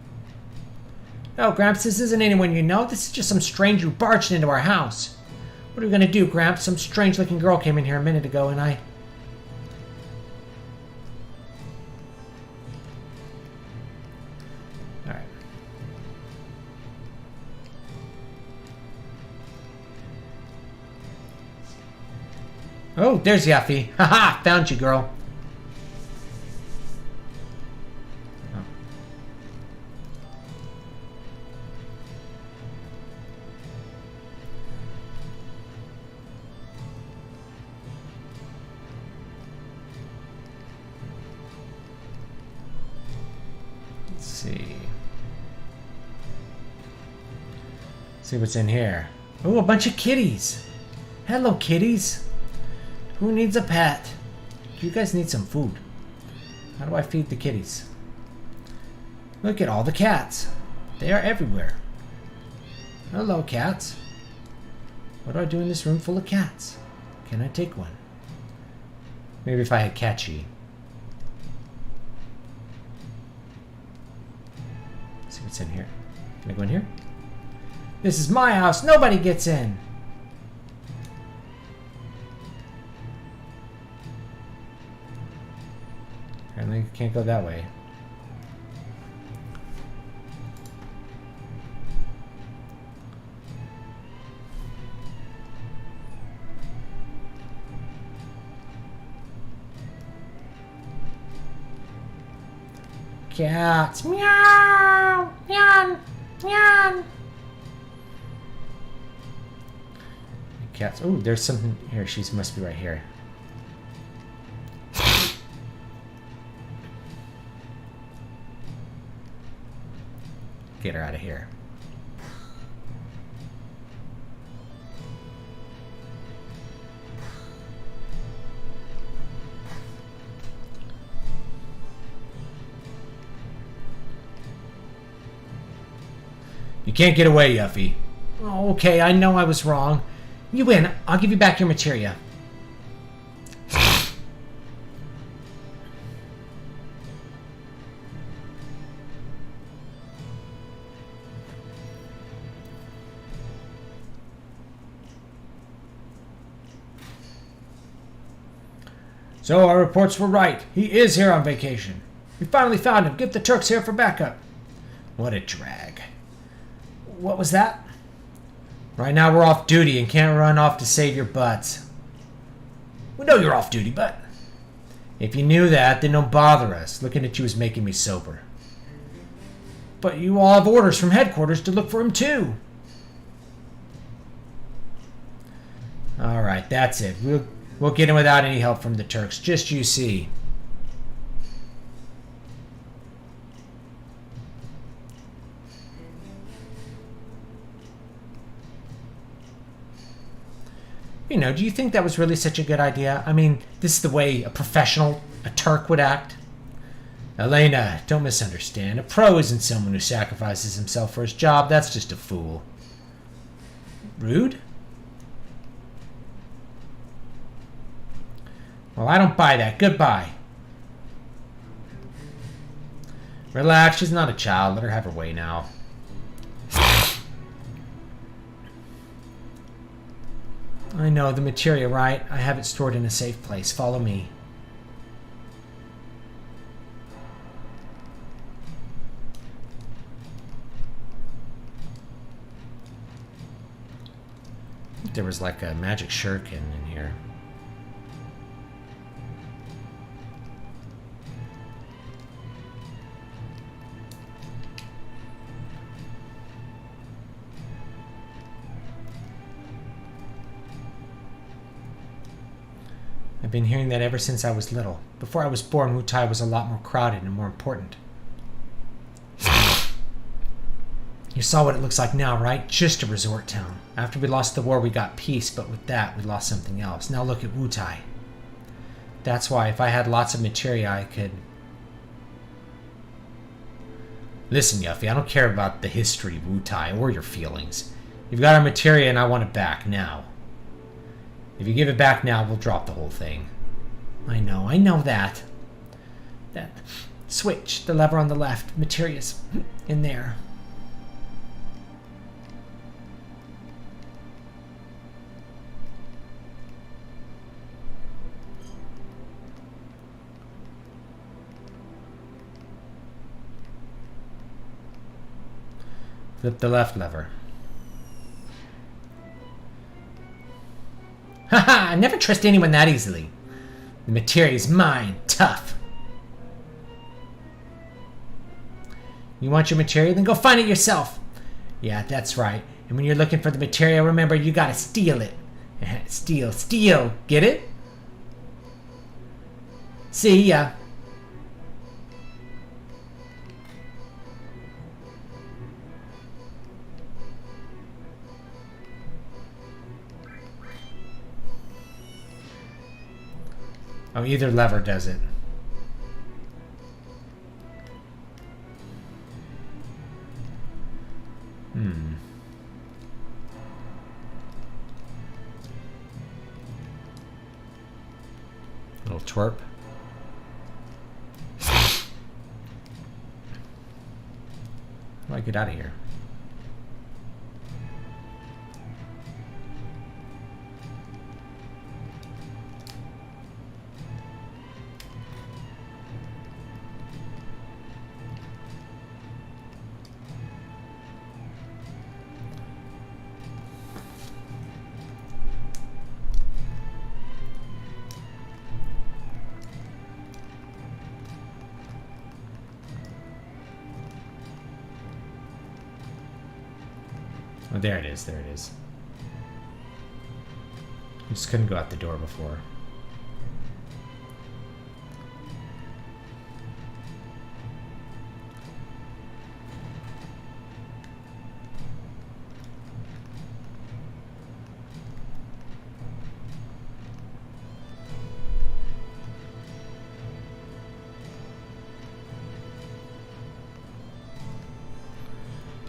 No, Gramps, this isn't anyone you know. This is just some stranger who barged into our house. What are we going to do, Gramps? Some strange-looking girl came in here a minute ago, and I... Alright. Oh, there's Yuffie. Haha, found you, girl. See what's in here. Oh, a bunch of kitties. Hello, kitties. Who needs a pet? You guys need some food. How do I feed the kitties? Look at all the cats. They are everywhere. Hello, cats. What do I do in this room full of cats? Can I take one? Maybe if I had Catchy. Let's see what's in here. Can I go in here? This is my house. Nobody gets in. Apparently can't go that way. Cats. Meow. Meow. Meow. Cats. Oh, there's something here. She must be right here. Get her out of here. You can't get away, Yuffie. Oh, okay, I know I was wrong. You win. I'll give you back your materia. So our reports were right. He is here on vacation. We finally found him. Get the Turks here for backup. What a drag. What was that? Right now we're off duty and can't run off to save your butts. We know you're off duty, but... If you knew that, then don't bother us. Looking at you is making me sober. But you all have orders from headquarters to look for him too. Alright, that's it. We'll get him without any help from the Turks. Just you see. You know, do you think that was really such a good idea? I mean, this is the way a professional, a Turk would act. Elena, don't misunderstand. A pro isn't someone who sacrifices himself for his job. That's just a fool. Rude? Well, I don't buy that. Goodbye. Relax, she's not a child. Let her have her way now. I know, the materia, right? I have it stored in a safe place. Follow me. I think there was like a magic shuriken in here. I've been hearing that ever since I was little. Before I was born, Wu Tai was a lot more crowded and more important. You saw what it looks like now, right? Just a resort town. After we lost the war, we got peace, but with that, we lost something else. Now look at Wu Tai. That's why if I had lots of materia, I could... Listen, Yuffie, I don't care about the history of Wu Tai or your feelings. You've got our materia and I want it back, now. If you give it back now, we'll drop the whole thing. I know that. That switch, the lever on the left, materia's in there. Flip the left lever. Haha, I never trust anyone that easily. The materia is mine. Tough. You want your materia? Then go find it yourself. Yeah, that's right. And when you're looking for the materia, remember you gotta steal it. Steal. Get it? See ya. Oh, either lever does it. Little twerp. How do I get out of here? Oh, there it is. There it is. I just couldn't go out the door before.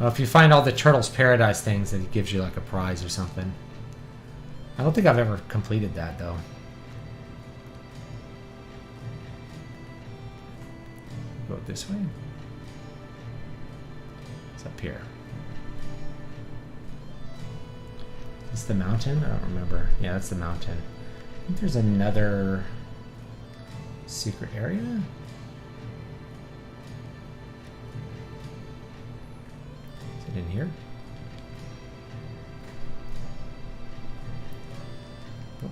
Well, if you find all the Turtles Paradise things, then it gives you like a prize or something. I don't think I've ever completed that though. Go this way. It's up here. Is this the mountain? I don't remember. Yeah, that's the mountain. I think there's another secret area. In here. Oh,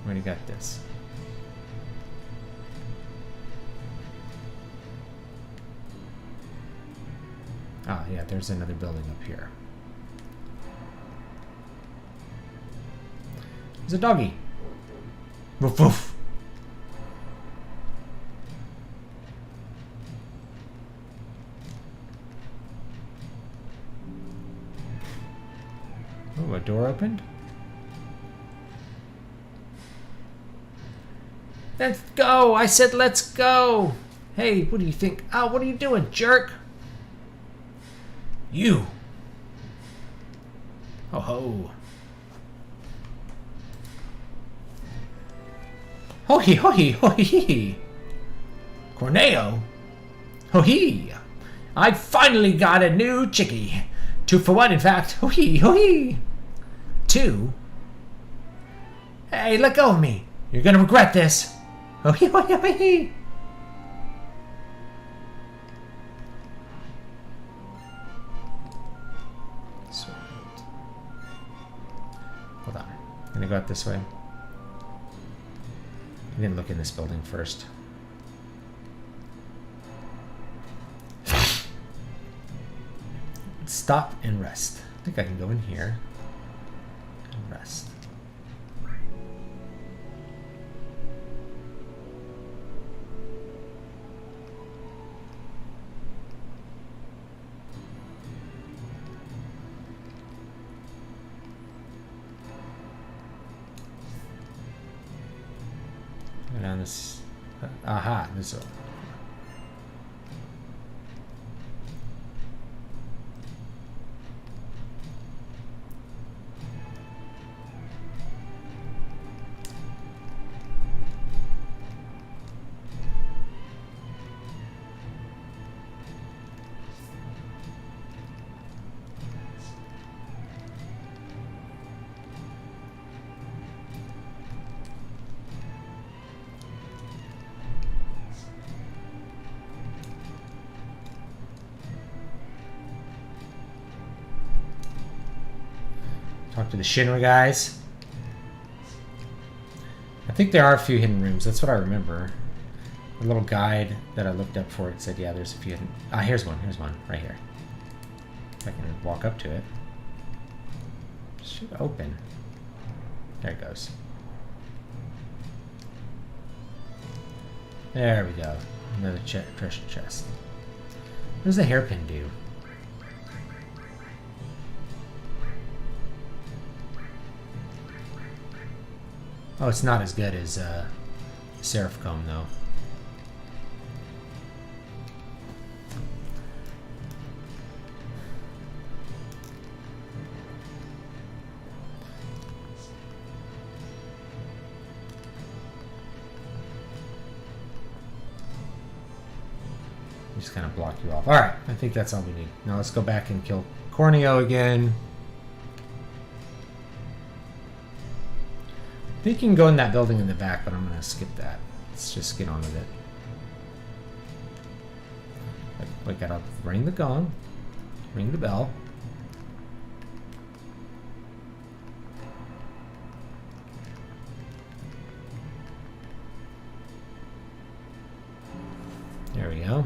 already got this. Ah, yeah, there's another building up here. There's a doggy. Woof woof. Oh, a door opened? Let's go! I said let's go! Hey, what do you think? Oh, what are you doing, jerk? You! Oh ho! Ho-hee, ho-hee, ho-hee! Corneo? Ho-hee! I finally got a new chickie! 2 for 1, in fact. Ho-hee, ho-hee! 2? Hey, let go of me! You're gonna regret this! Ho-hee, ho-hee, ho-hee! Sweet. Hold on. I'm gonna go out this way. I didn't look in this building first. Stop and rest. I think I can go in here and rest. Go down this. Aha, this one. Talk to the Shinra guys. I think there are a few hidden rooms. That's what I remember. The little guide that I looked up for it said, yeah, there's a few hidden... Ah, here's one. Here's one. Right here. If I can walk up to it. It should open. There it goes. There we go. Another treasure chest. What does the hairpin do? Oh, it's not as good as Seraph Comb, though. Just kind of block you off. Alright, I think that's all we need. Now let's go back and kill Corneo again. I think you can go in that building in the back, but I'm going to skip that. Let's just get on with it. We gotta ring the gong, ring the bell. There we go.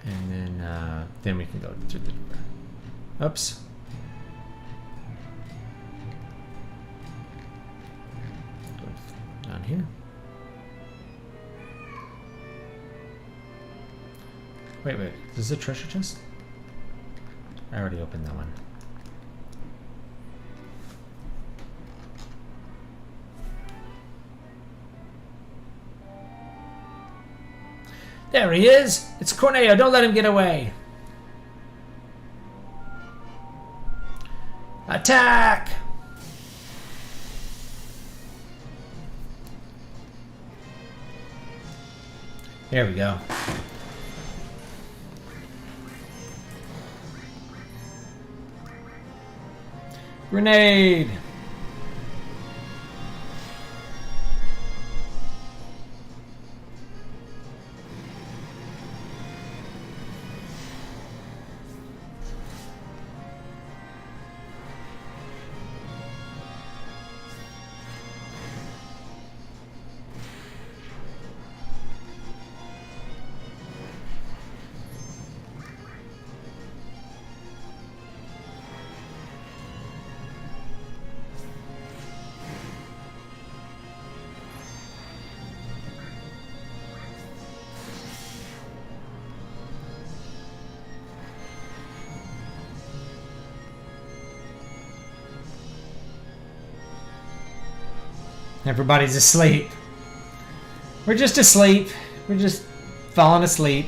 And then we can go through the door. Oops. Down here. Wait. Is this a treasure chest? I already opened that one. There he is! It's Corneo, don't let him get away! Attack! There we go. Grenade! Everybody's asleep. We're just asleep. We're just falling asleep.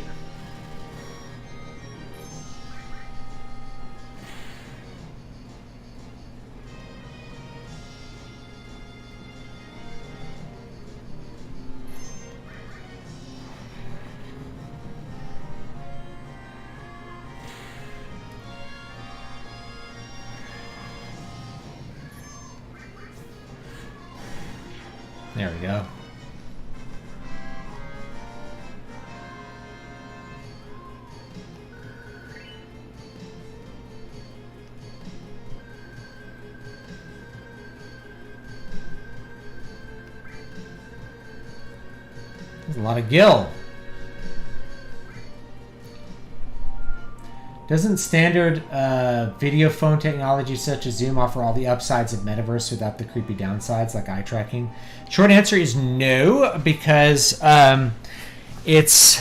There we go. There's a lot of gil. Doesn't standard video phone technology such as Zoom offer all the upsides of metaverse without the creepy downsides like eye tracking? Short answer is no, because it's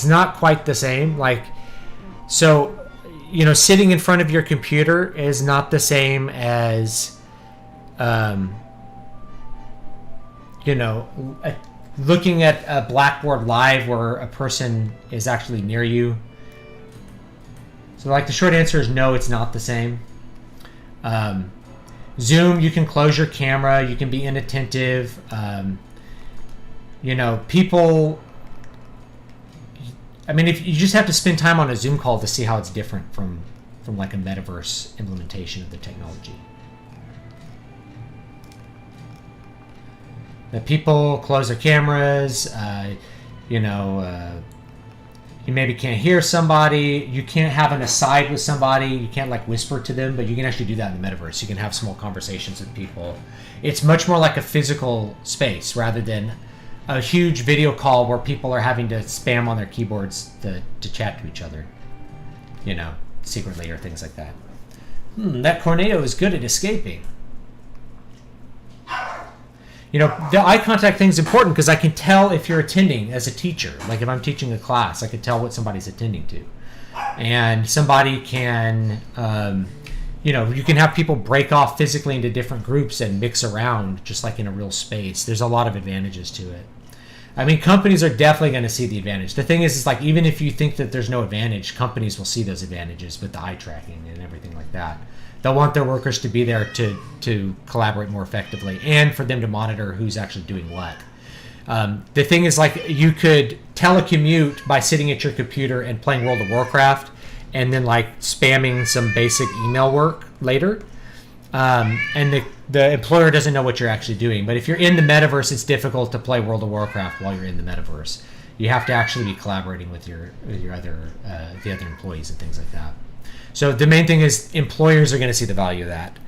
not quite the same. Like, so, you know, sitting in front of your computer is not the same as, you know, looking at a Blackboard Live where a person is actually near you. So, like, the short answer is no, it's not the same. Zoom, you can close your camera, you can be inattentive. You know, people... I mean, if you just have to spend time on a Zoom call to see how it's different from like a metaverse implementation of the technology. The people close their cameras, you know, you maybe can't hear somebody, you can't have an aside with somebody, you can't like whisper to them, but you can actually do that in the metaverse. You can have small conversations with people. It's much more like a physical space rather than a huge video call where people are having to spam on their keyboards to chat to each other, you know, secretly or things like that. That Corneo is good at escaping. You know, the eye contact thing is important because I can tell if you're attending as a teacher. Like if I'm teaching a class, I can tell what somebody's attending to. And somebody can, you know, you can have people break off physically into different groups and mix around just like in a real space. There's a lot of advantages to it. I mean, companies are definitely going to see the advantage. The thing is like, even if you think that there's no advantage, companies will see those advantages with the eye tracking and everything like that. They'll want their workers to be there to collaborate more effectively and for them to monitor who's actually doing what. The thing is, like, you could telecommute by sitting at your computer and playing World of Warcraft and then, like, spamming some basic email work later. And the employer doesn't know what you're actually doing. But if you're in the metaverse, it's difficult to play World of Warcraft while you're in the metaverse. You have to actually be collaborating with your other the other employees and things like that. So the main thing is employers are going to see the value of that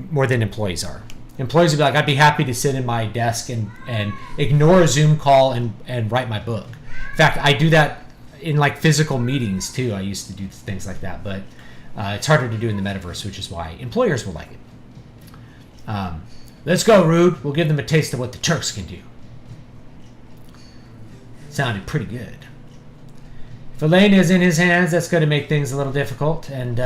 more than employees are. Employees will be like, I'd be happy to sit in my desk and ignore a Zoom call and write my book. In fact, I do that, in like physical meetings too. I used to do things like that, but it's harder to do in the metaverse, which is why employers will like it. Let's go, Rude. We'll give them a taste of what the Turks can do. Sounded pretty good. If Elaine is in his hands, that's going to make things a little difficult. And,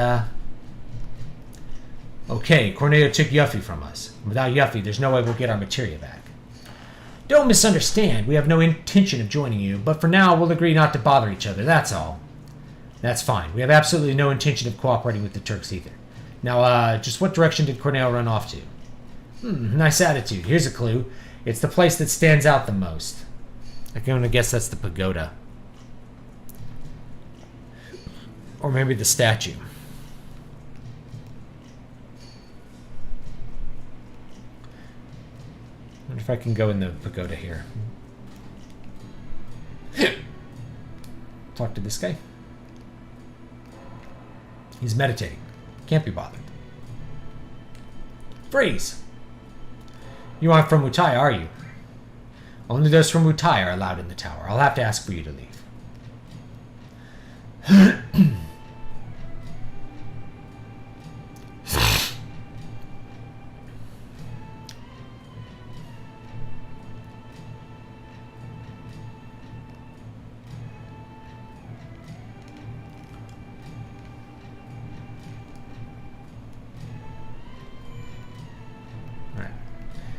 okay, Corneo took Yuffie from us. Without Yuffie, there's no way we'll get our materia back. Don't misunderstand. We have no intention of joining you, but for now, we'll agree not to bother each other. That's all. That's fine. We have absolutely no intention of cooperating with the Turks either. Now, just what direction did Corneo run off to? Nice attitude. Here's a clue. It's the place that stands out the most. I'm going to guess that's the pagoda. Or maybe the statue. I wonder if I can go in the pagoda here. Talk to this guy. He's meditating. Can't be bothered. Freeze! You aren't from Wu Tai, are you? Only those from Wu Tai are allowed in the tower. I'll have to ask for you to leave.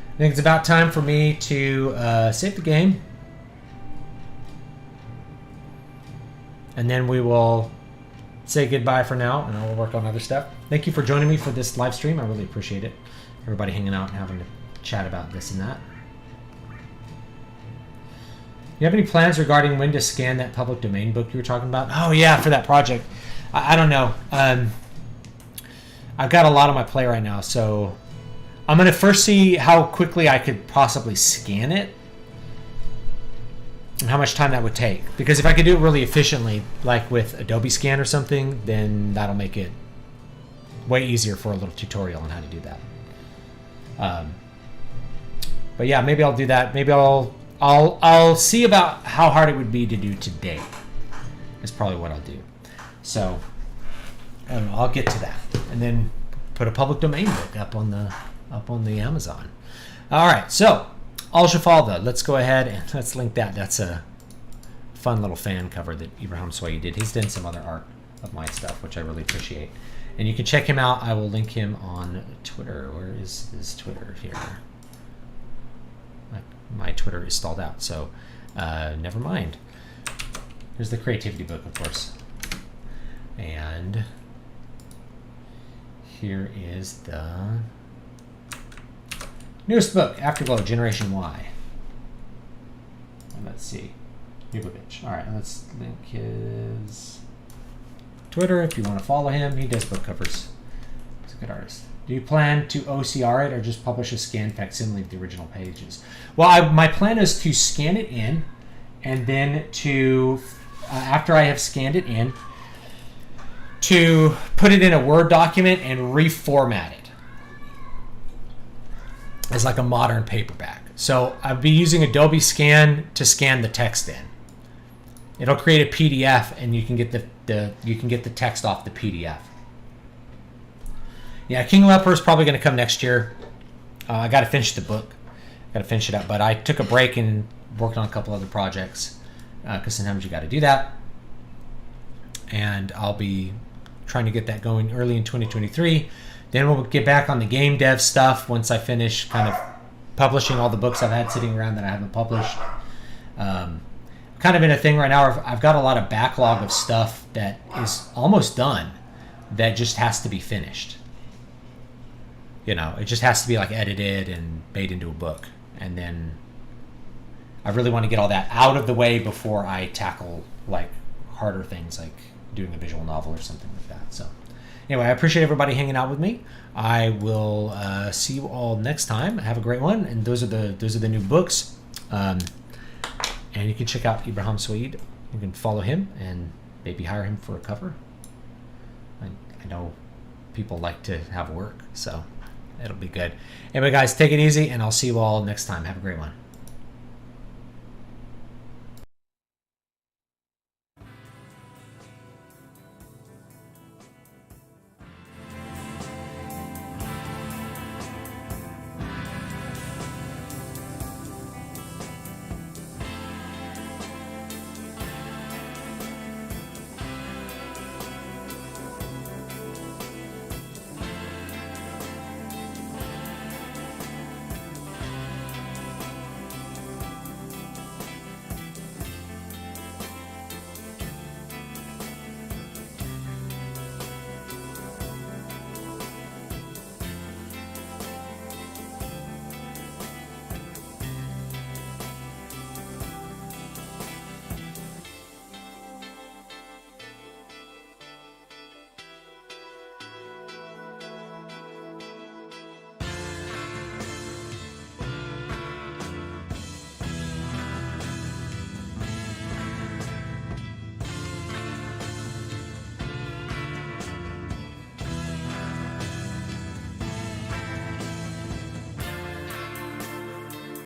I think it's about time for me to save the game. And then we will say goodbye for now, and I will work on other stuff. Thank you for joining me for this live stream. I really appreciate it. Everybody hanging out and having to chat about this and that. You have any plans regarding when to scan that public domain book you were talking about? Oh, yeah, for that project. I don't know. I've got a lot on my plate right now, so I'm going to first see how quickly I could possibly scan it and how much time that would take. Because if I could do it really efficiently, like with Adobe Scan or something, then that'll make it way easier for a little tutorial on how to do that. But yeah, maybe I'll do that. Maybe I'll see about how hard it would be to do today. Is probably what I'll do. So I don't know, I'll get to that, and then put a public domain book up on the Amazon. All right, so Al Shafalda, let's go ahead and let's link that. That's a fun little fan cover that Ibrahim Sway did. He's done some other art of my stuff, which I really appreciate. And you can check him out. I will link him on Twitter. Where is his Twitter here? My Twitter is stalled out, so never mind. Here's the creativity book, of course. And here is the newest book, Afterglow, Generation Y. And let's see. Yubovich. All right, let's link his Twitter if you want to follow him. He does book covers. He's a good artist. Do you plan to OCR it or just publish a scanned facsimile of the original pages? Well, my plan is to scan it in, and then to, after I have scanned it in, to put it in a Word document and reformat it as like a modern paperback. So I'll be using Adobe Scan to scan the text in. It'll create a PDF, and you can get the text off the PDF. Yeah, King of Leopard is probably going to come next year. I got to finish the book. Got to finish it up. But I took a break and worked on a couple other projects because sometimes you got to do that. And I'll be trying to get that going early in 2023. Then we'll get back on the game dev stuff once I finish kind of publishing all the books I've had sitting around that I haven't published. Kind of in a thing right now. I've got a lot of backlog of stuff that is almost done that just has to be finished. You know, it just has to be like edited and made into a book. And then I really want to get all that out of the way before I tackle like harder things like doing a visual novel or something like that. So anyway, I appreciate everybody hanging out with me. I will see you all next time. Have a great one. And those are the new books. And you can check out Ibrahim Saeed. You can follow him and maybe hire him for a cover. I know people like to have work, so it'll be good. Anyway, guys, take it easy, and I'll see you all next time. Have a great one.